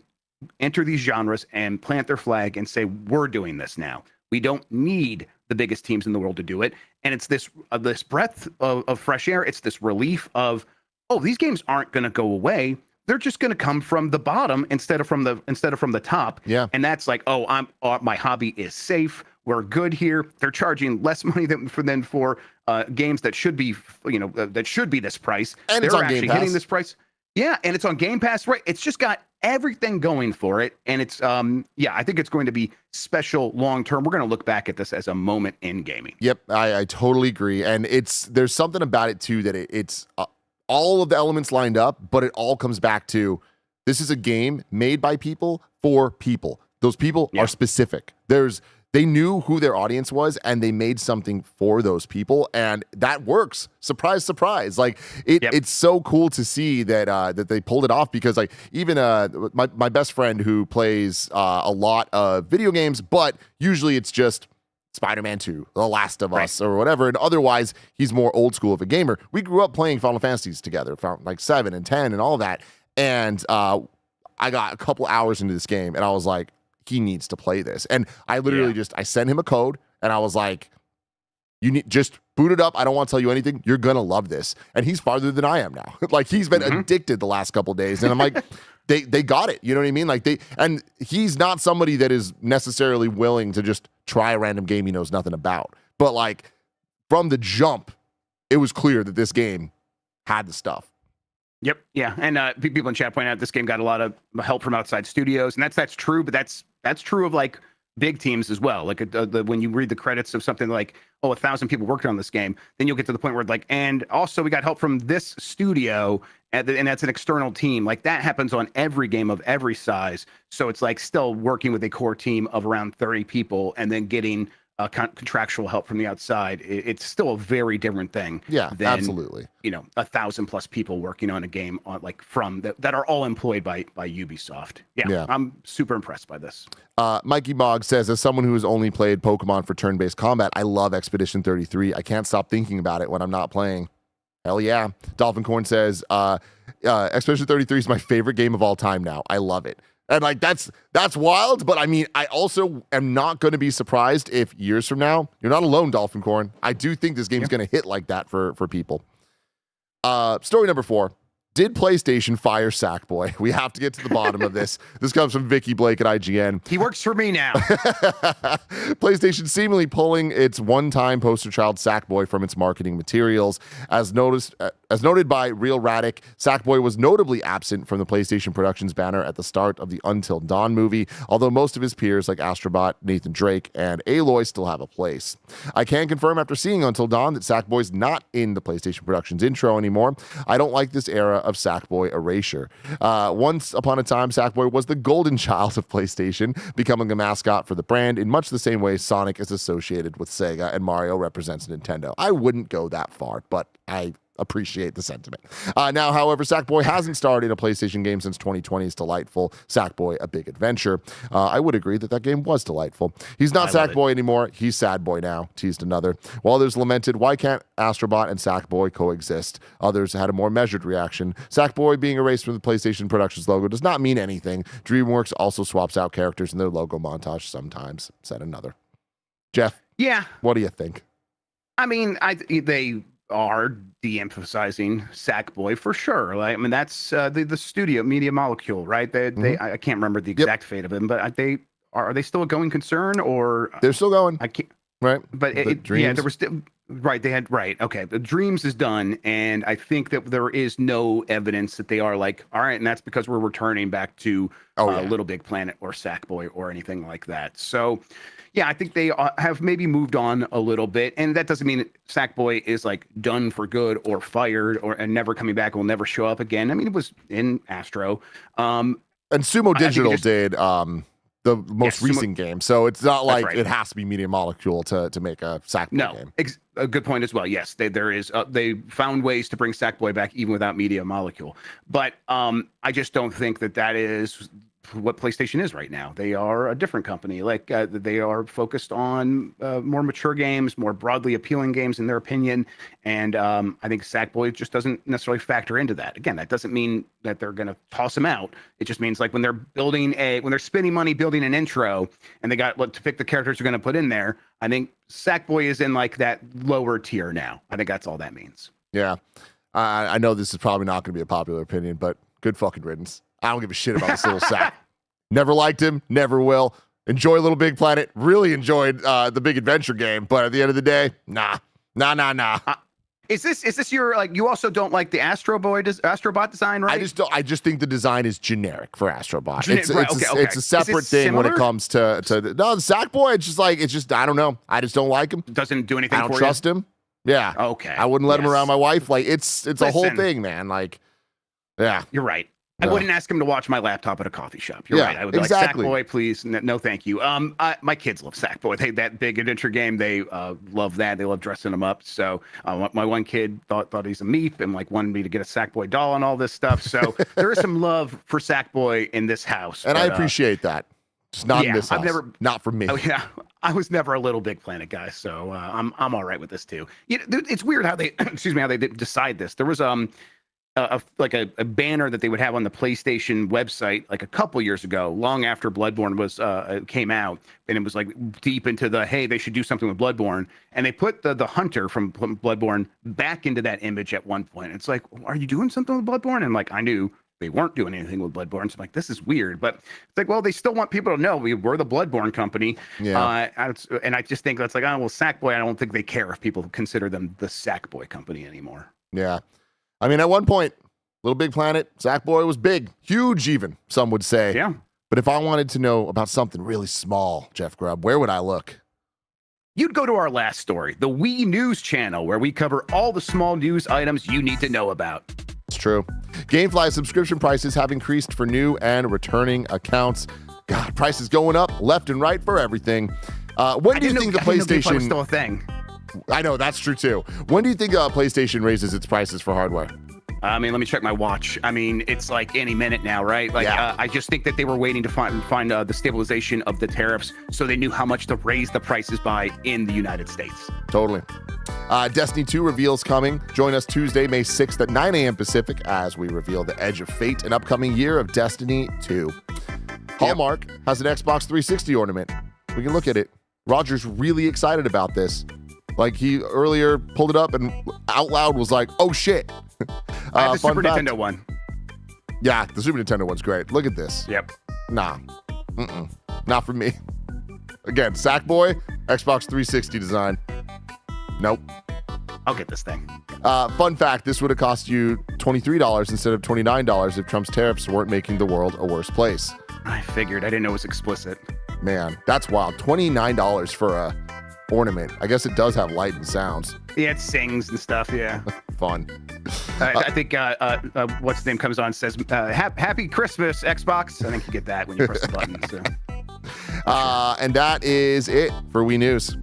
enter these genres and plant their flag and say, we're doing this now. We don't need the biggest teams in the world to do it. And it's this breath of fresh air. It's this relief of, oh, these games aren't going to go away. They're just going to come from the bottom instead of from the top. Yeah. And that's like, oh, my hobby is safe. We're good here. They're charging less money than for games that should be, that should be this price. And it's on Game Pass. Hitting this price. Yeah, and it's on Game Pass, right? It's just got everything going for it, and it's I think it's going to be special long term. We're going to look back at this as a moment in gaming. Yep, I totally agree, and there's something about it too that it's all of the elements lined up, but it all comes back to, this is a game made by people for people. Those people are specific. They knew who their audience was, and they made something for those people, and that works. Surprise, surprise! Like, it's so cool to see that they pulled it off, because, like, even my best friend who plays a lot of video games, but usually it's just Spider-Man 2, The Last of Us, or whatever, and otherwise he's more old school of a gamer. We grew up playing Final Fantasies together, like 7 and 10 and all that, and I got a couple hours into this game, and I was like, he needs to play this. And I literally I sent him a code, and I was like, just boot it up. I don't want to tell you anything. You're going to love this. And he's farther than I am now. Like, he's been addicted the last couple of days. And I'm like, they got it. You know what I mean? Like, and he's not somebody that is necessarily willing to just try a random game he knows nothing about. But, like, from the jump, it was clear that this game had the stuff. Yep. Yeah. And people in chat point out this game got a lot of help from outside studios, and that's true, but that's true of, like, big teams as well. Like, when you read the credits of something like, 1,000 people worked on this game, then you'll get to the point where, like, and also we got help from this studio, and that's an external team. Like, that happens on every game of every size. So it's like still working with a core team of around 30 people, and then getting contractual help from the outside. It's still a very different thing. Yeah, than, absolutely. 1,000+ people working on a game that are all employed by Ubisoft. Yeah, I'm super impressed by this. Mikey Mogg says, as someone who has only played Pokemon for turn-based combat, I love Expedition 33. I can't stop thinking about it when I'm not playing. Hell yeah. Dolphin Corn says, Expedition 33 is my favorite game of all time now. I love it. And like that's wild, but I mean, I also am not going to be surprised if years from now, you're not alone, Dolphin Corn. I do think this game's going to hit like that for people. Story number 4. Did PlayStation fire Sackboy? We have to get to the bottom of this. This comes from Vikki Blake at IGN. He works for me now. PlayStation seemingly pulling its one-time poster child Sackboy from its marketing materials. As noted by Real Radic, Sackboy was notably absent from the PlayStation Productions banner at the start of the Until Dawn movie, although most of his peers like Astrobot, Nathan Drake, and Aloy still have a place. I can confirm after seeing Until Dawn that Sackboy's not in the PlayStation Productions intro anymore. I don't like this era of Sackboy erasure. Once upon a time, Sackboy was the golden child of PlayStation, becoming a mascot for the brand in much the same way Sonic is associated with Sega and Mario represents Nintendo. I wouldn't go that far, but I appreciate the sentiment. Now, however, Sackboy hasn't starred in a PlayStation game since 2020's delightful Sackboy: A Big Adventure. I would agree that game was delightful. He's not Sackboy anymore. He's Sad Boy now, teased another. While others lamented, why can't Astrobot and Sackboy coexist? Others had a more measured reaction. Sackboy being erased from the PlayStation Productions logo does not mean anything. DreamWorks also swaps out characters in their logo montage sometimes, said another. Jeff? Yeah. What do you think? I mean, they are de-emphasizing Sackboy for sure. Like, I mean, that's the studio Media Molecule, right? I can't remember the exact fate of them, but are they still a going concern, or they're still going? I can't. Right, but yeah, there was still right. They had right. Okay, the Dreams is done, and I think that there is no evidence that they are like, all right, and that's because we're returning back to Little Big Planet or Sackboy or anything like that. So. Yeah, I think they have maybe moved on a little bit, and that doesn't mean Sackboy is like done for good or fired and never coming back, will never show up again. I mean, it was in Astro. And Sumo Digital did the most recent game, so it's not like it has to be Media Molecule to make a Sackboy game. A good point as well. Yes, they found ways to bring Sackboy back even without Media Molecule, but I just don't think that is what PlayStation is right now. They are a different company. Like they are focused on more mature games, more broadly appealing games in their opinion. And I think Sackboy just doesn't necessarily factor into that. Again, that doesn't mean that they're going to toss him out. It just means like when they're spending money building an intro and they got to pick the characters you're going to put in there, I think Sackboy is in like that lower tier now. I think that's all that means. Yeah. I know this is probably not going to be a popular opinion, but good fucking riddance. I don't give a shit about this little sack. Never liked him, never will. Enjoy Little Big Planet. Really enjoyed the Big Adventure game, but at the end of the day, nah. Is this your like? You also don't like the Astrobot design, right? I just think the design is generic for Astrobot. Okay. It's a separate thing when it comes to the Sackboy. It's just I don't know. I just don't like him. Doesn't do anything. I don't trust him. Yeah. Okay. I wouldn't let him around my wife. Like it's a whole thing, man. Like, yeah. You're right. I wouldn't ask him to watch my laptop at a coffee shop. You're right. I would like Sackboy, please. No, thank you. My kids love Sackboy. That Big Adventure game, they love that. They love dressing them up. So my one kid thought he's a meep and like wanted me to get a Sackboy doll and all this stuff. So there is some love for Sackboy in this house. And I appreciate that. Just not in this house. Not for me. Oh yeah, I was never a Little Big Planet guy, so I'm all right with this too. It's weird how they how they decide this. There was a banner that they would have on the PlayStation website like a couple years ago, long after Bloodborne was came out, and it was like deep into the hey, they should do something with Bloodborne, and they put the hunter from Bloodborne back into that image at one point. It's like, are you doing something with Bloodborne? And like I knew they weren't doing anything with Bloodborne, so I'm like, this is weird. But it's like, well, they still want people to know we're the Bloodborne company. Yeah. And I just think that's like, oh well, Sackboy. I don't think they care if people consider them the Sackboy company anymore. Yeah. I mean, at one point, Little Big Planet, Sackboy was big, huge even, some would say. Yeah. But if I wanted to know about something really small, Jeff Grubb, where would I look? You'd go to our last story, the Wii News channel, where we cover all the small news items you need to know about. It's true. GameFly subscription prices have increased for new and returning accounts. God, prices going up left and right for everything. When do you think the PlayStation was still a thing? I know, that's true too. When do you think PlayStation raises its prices for hardware? I mean, let me check my watch. I mean, it's like any minute now, right? Like, yeah. I just think that they were waiting to find the stabilization of the tariffs, so they knew how much to raise the prices by in the United States. Totally. Destiny 2 reveals coming. Join us Tuesday, May 6th at 9 a.m. Pacific as we reveal the Edge of Fate, an upcoming year of Destiny 2. Hallmark has an Xbox 360 ornament. We can look at it. Roger's really excited about this. Like, he earlier pulled it up and out loud was like, oh shit. I have the fun Super fact. Nintendo one. Yeah, the Super Nintendo one's great. Look at this. Yep. Nah. Not for me. Again, Sackboy, Xbox 360 design. Nope. I'll get this thing. Fun fact, this would have cost you $23 instead of $29 if Trump's tariffs weren't making the world a worse place. I figured. I didn't know it was explicit. Man, that's wild. $29 for a ornament. I guess it does have light and sounds. Yeah, it sings and stuff. Yeah. Fun. I think what's his name comes on and says, "Happy Christmas, Xbox." I think you get that when you press the button. So. And that is it for Wii News.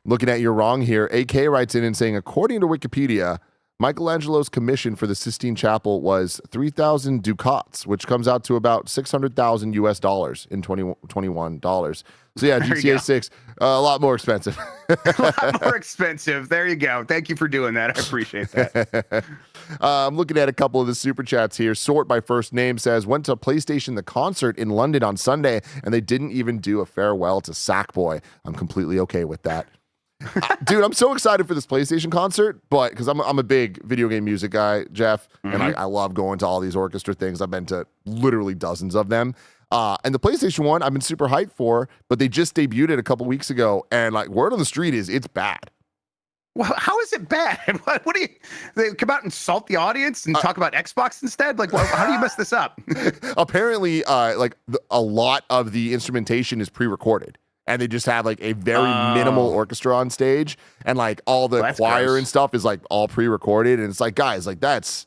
Looking at your wrong here, AK writes in and saying, according to Wikipedia, Michelangelo's commission for the Sistine Chapel was 3,000 ducats, which comes out to about 600,000 US dollars in 2021 dollars. So yeah, GTA 6, a lot more expensive. A lot more expensive. There you go. Thank you for doing that. I appreciate that. I'm looking at a couple of the super chats here. Sort by first name says, went to PlayStation the concert in London on Sunday, and they didn't even do a farewell to Sackboy. I'm completely okay with that. Dude, I'm so excited for this PlayStation concert, but because I'm a big video game music guy, Jeff, and I love going to all these orchestra things. I've been to literally dozens of them. And the PlayStation one, I've been super hyped for, but they just debuted it a couple weeks ago, and like word on the street is it's bad. Well, how is it bad? What do you? They come out and insult the audience and talk about Xbox instead? Like, how do you mess this up? Apparently, a lot of the instrumentation is pre-recorded. And they just have like a very minimal orchestra on stage, and like all the choir gross. and stuff is like all pre-recorded, and it's like, guys, like that's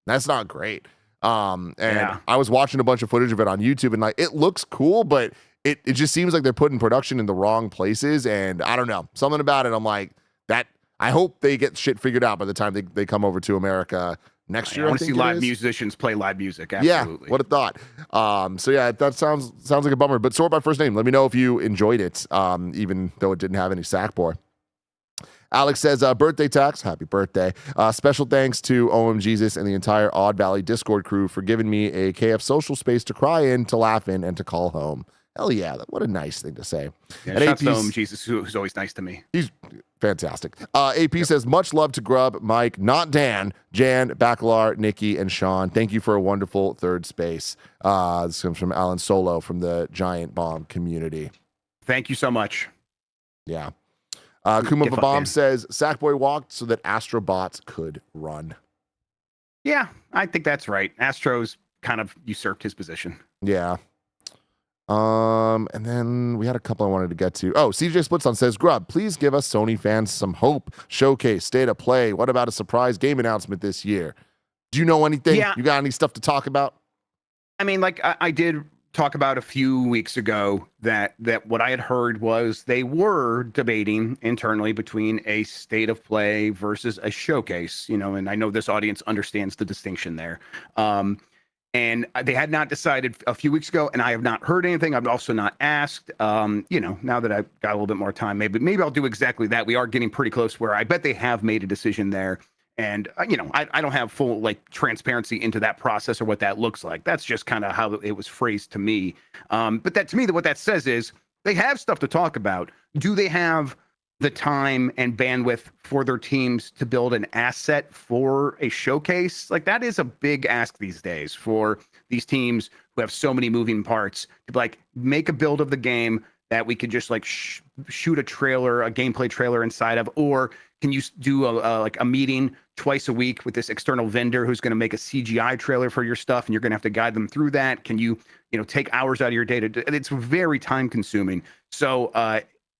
not great. I was watching a bunch of footage of it on YouTube, and like it looks cool, but it just seems like they're putting production in the wrong places, and I don't know, something about it. I'm like, that I hope they get shit figured out by the time they come over to America next year. I want to see live musicians play live music. Absolutely. Yeah, what a thought. So yeah, that sounds like a bummer. But sort by first name. Let me know if you enjoyed it, even though it didn't have any Sackboy. Alex says, birthday tax. Happy birthday. Special thanks to OMGesus and the entire Odd Valley Discord crew for giving me a KF social space to cry in, to laugh in, and to call home. Hell yeah, what a nice thing to say. Yeah, and shout out to Jesus, who's always nice to me. He's fantastic. AP says, much love to Grub, Mike, not Dan, Jan, Bacalar, Nikki, and Sean. Thank you for a wonderful third space. This comes from Alan Solo from the Giant Bomb community. Thank you so much. Yeah. Kuma Babam says, Sackboy walked so that Astrobots could run. Yeah, I think that's right. Astro's kind of usurped his position. Yeah. And then we had a couple I wanted to get to. Oh, CJ Splitson says, Grub, please give us Sony fans some hope. Showcase, state of play. What about a surprise game announcement this year? Do you know anything? Yeah. You got any stuff to talk about? I mean, like I did talk about a few weeks ago that what I had heard was they were debating internally between a state of play versus a showcase, and I know this audience understands the distinction there. And they had not decided a few weeks ago, and I have not heard anything. I've also not asked. Now that I've got a little bit more time, maybe I'll do exactly that. We are getting pretty close where I bet they have made a decision there. And, I don't have full transparency into that process or what that looks like. That's just kind of how it was phrased to me. But that to me, what that says is they have stuff to talk about. Do they have the time and bandwidth for their teams to build an asset for a showcase? Like, that is a big ask these days for these teams who have so many moving parts to make a build of the game that we could just shoot a trailer, a gameplay trailer inside of, or can you do a meeting twice a week with this external vendor who's going to make a CGI trailer for your stuff, and you're going to have to guide them through that? Can you take hours out of your day to? It's very time consuming. So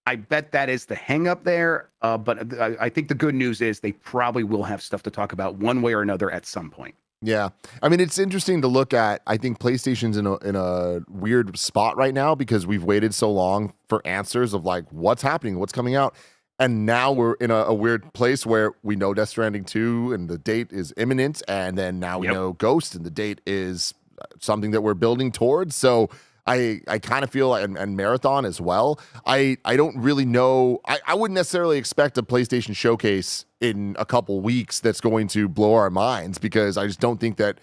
I bet that is the hang up there. But I think the good news is they probably will have stuff to talk about one way or another at some point. Yeah. I mean, it's interesting to look at. I think PlayStation's in a weird spot right now because we've waited so long for answers of what's happening, what's coming out. And now we're in a weird place where we know Death Stranding 2 and the date is imminent. And then now we know Ghost and the date is something that we're building towards. So I kind of feel, and Marathon as well, I don't really know. I wouldn't necessarily expect a PlayStation showcase in a couple weeks that's going to blow our minds, because I just don't think that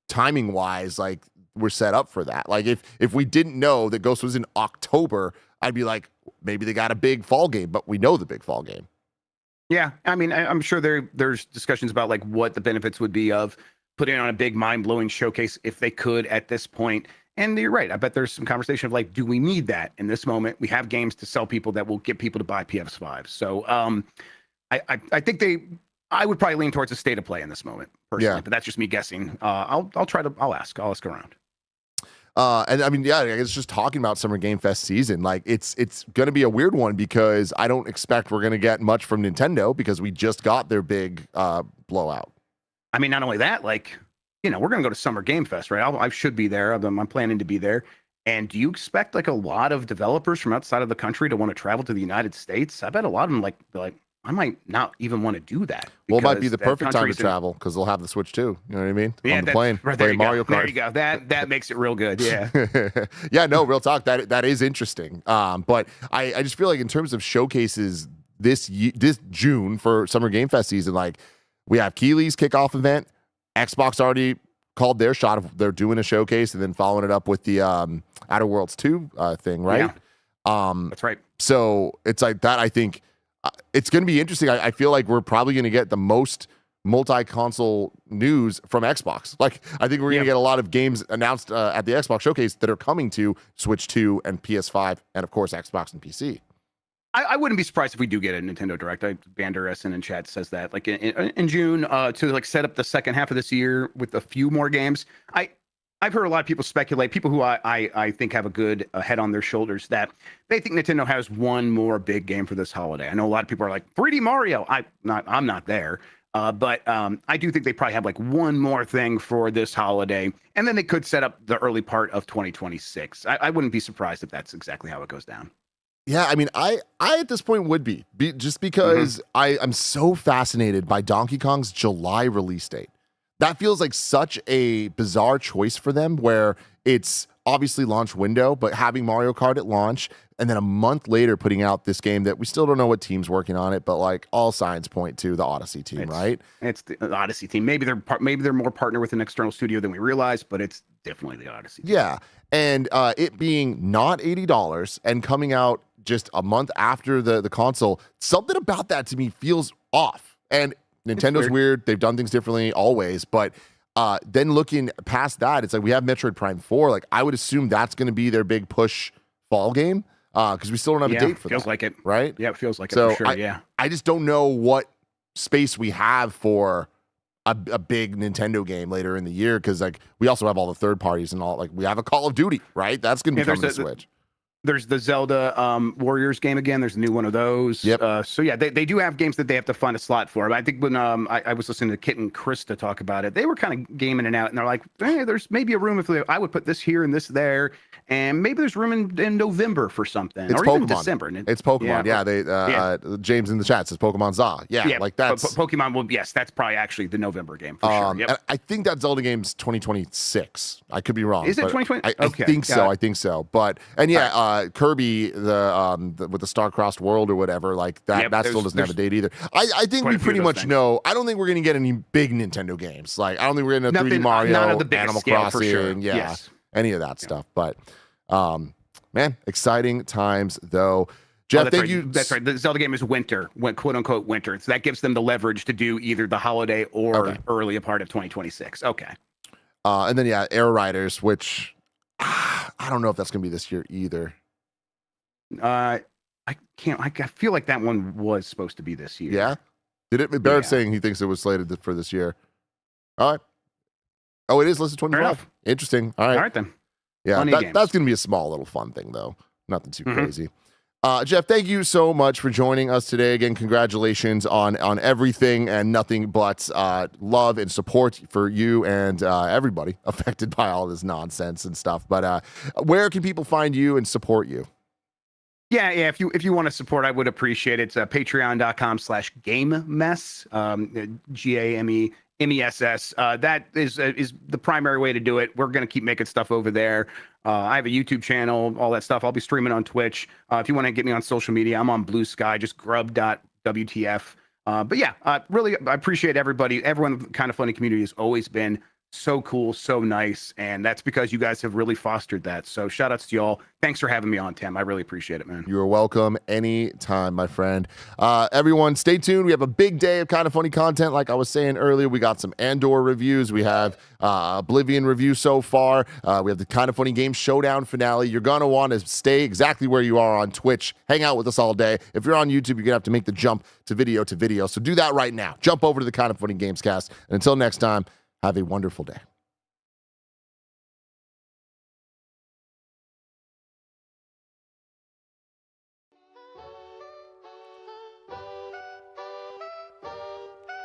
timing wise, we're set up for that. Like if we didn't know that Ghost was in October, I'd be like, maybe they got a big fall game, but we know the big fall game. Yeah, I mean, I'm sure there's discussions about like what the benefits would be of putting on a big mind-blowing showcase if they could at this point. And you're right. I bet there's some conversation of like, do we need that in this moment? We have games to sell people that will get people to buy PS5. So I think I would probably lean towards a state of play in this moment personally, but that's just me guessing. I'll ask around. And I mean, yeah, it's just talking about Summer Game Fest season. Like it's going to be a weird one because I don't expect we're going to get much from Nintendo because we just got their big blowout. I mean, not only that, like, we're going to go to Summer Game Fest, right? I should be there. I'm planning to be there. And do you expect like a lot of developers from outside of the country to want to travel to the United States? I bet a lot of them like I might not even want to do that. Well, it might be the perfect time to travel because they'll have the Switch too. You know what I mean? Yeah, on the plane, right, play Mario Kart. There you go. That makes it real good. Yeah. Yeah, no, real talk. That is interesting. But I just feel like in terms of showcases this June for Summer Game Fest season, like we have Keighley's kickoff event. Xbox already called their shot of they're doing a showcase and then following it up with the Outer Worlds 2 thing, right? Yeah. That's right. So it's like that. I think it's going to be interesting. I feel like we're probably going to get the most multi-console news from Xbox. Like, I think we're going to get a lot of games announced at the Xbox showcase that are coming to Switch 2 and PS5, and of course, Xbox and PC. I wouldn't be surprised if we do get a Nintendo Direct. Bander SN in chat says that, like in June, to like set up the second half of this year with a few more games. I've heard a lot of people speculate, people who I think have a good head on their shoulders, that they think Nintendo has one more big game for this holiday. I know a lot of people are like 3D Mario. I'm not there, but I do think they probably have like one more thing for this holiday, and then they could set up the early part of 2026. I wouldn't be surprised if that's exactly how it goes down. Yeah, I mean, I at this point would be just because I'm so fascinated by Donkey Kong's July release date. That feels like such a bizarre choice for them, where it's obviously launch window, but having Mario Kart at launch and then a month later putting out this game that we still don't know what team's working on it, but like all signs point to the Odyssey team, right? It's the Odyssey team. Maybe they're more partner with an external studio than we realize, but it's definitely the Odyssey team. Yeah, and it being not $80 and coming out just a month after the console, something about that to me feels off. And Nintendo's weird. They've done things differently always, but then looking past that, it's like we have Metroid Prime 4. Like I would assume that's going to be their big push fall game because we still don't have a date for that. Feels like it, right? Yeah, it feels like so it for sure. I just don't know what space we have for a big Nintendo game later in the year because like we also have all the third parties and all. Like we have a Call of Duty, right? That's going to be coming to Switch. There's the Zelda Warriors game again. There's a new one of those. Yep. So yeah, they do have games that they have to find a slot for. But I think when I was listening to Kit and Krista talk about it, they were kind of gaming it out, and they're like, hey, there's maybe a room I would put this here and this there, and maybe there's room in November for something, it's or Pokemon. even December. It's Pokemon. Yeah, they James in the chat says Pokemon ZA. Yeah, like that's Pokemon. Well, yes, that's probably actually the November game for sure. Yep. And I think that Zelda game's 2026. I could be wrong. Is it 2020? I think so. I think so. But Kirby. The with the star-crossed world or whatever, like that still doesn't have a date either. I think we pretty much know. I don't think we're gonna get any big Nintendo games. Like I don't think we're gonna 3D Mario, none of the Animal scale, Crossing, for sure. Any of that stuff. But man, exciting times though. Jeff, thank you. That's right. The Zelda game is winter, quote unquote winter. So that gives them the leverage to do either the holiday or early part of 2026. Okay. And then Air Riders, which I don't know if that's gonna be this year either. I feel like that one was supposed to be this year. Yeah. Did it? Barrett's saying he thinks it was slated for this year. All right. Oh, it is listed 25. Interesting. All right then. Yeah, that's going to be a small little fun thing though. Nothing too crazy. Jeff, thank you so much for joining us today. Again, congratulations on everything and nothing but love and support for you and everybody affected by all this nonsense and stuff. But where can people find you and support you? Yeah. If you want to support, I would appreciate it. It's patreon.com/GameMess, GAMEMESS. That is the primary way to do it. We're going to keep making stuff over there. I have a YouTube channel, all that stuff. I'll be streaming on Twitch. If you want to get me on social media, I'm on Blue Sky, just grub.wtf. But yeah, really, I appreciate everybody. Everyone, Kind of Funny community has always been so cool, so nice, and that's because you guys have really fostered that. So shout outs to y'all. Thanks for having me on, Tim. I really appreciate it, man. You are welcome anytime, my friend. Everyone, stay tuned. We have a big day of kind of funny content. Like I was saying earlier, we got some Andor reviews. We have Oblivion review so far. We have the kind of funny game Showdown finale. You're going to want to stay exactly where you are on Twitch. Hang out with us all day. If you're on YouTube, you're going to have to make the jump to video. So do that right now. Jump over to the Kind of Funny Games cast. And until next time, have a wonderful day.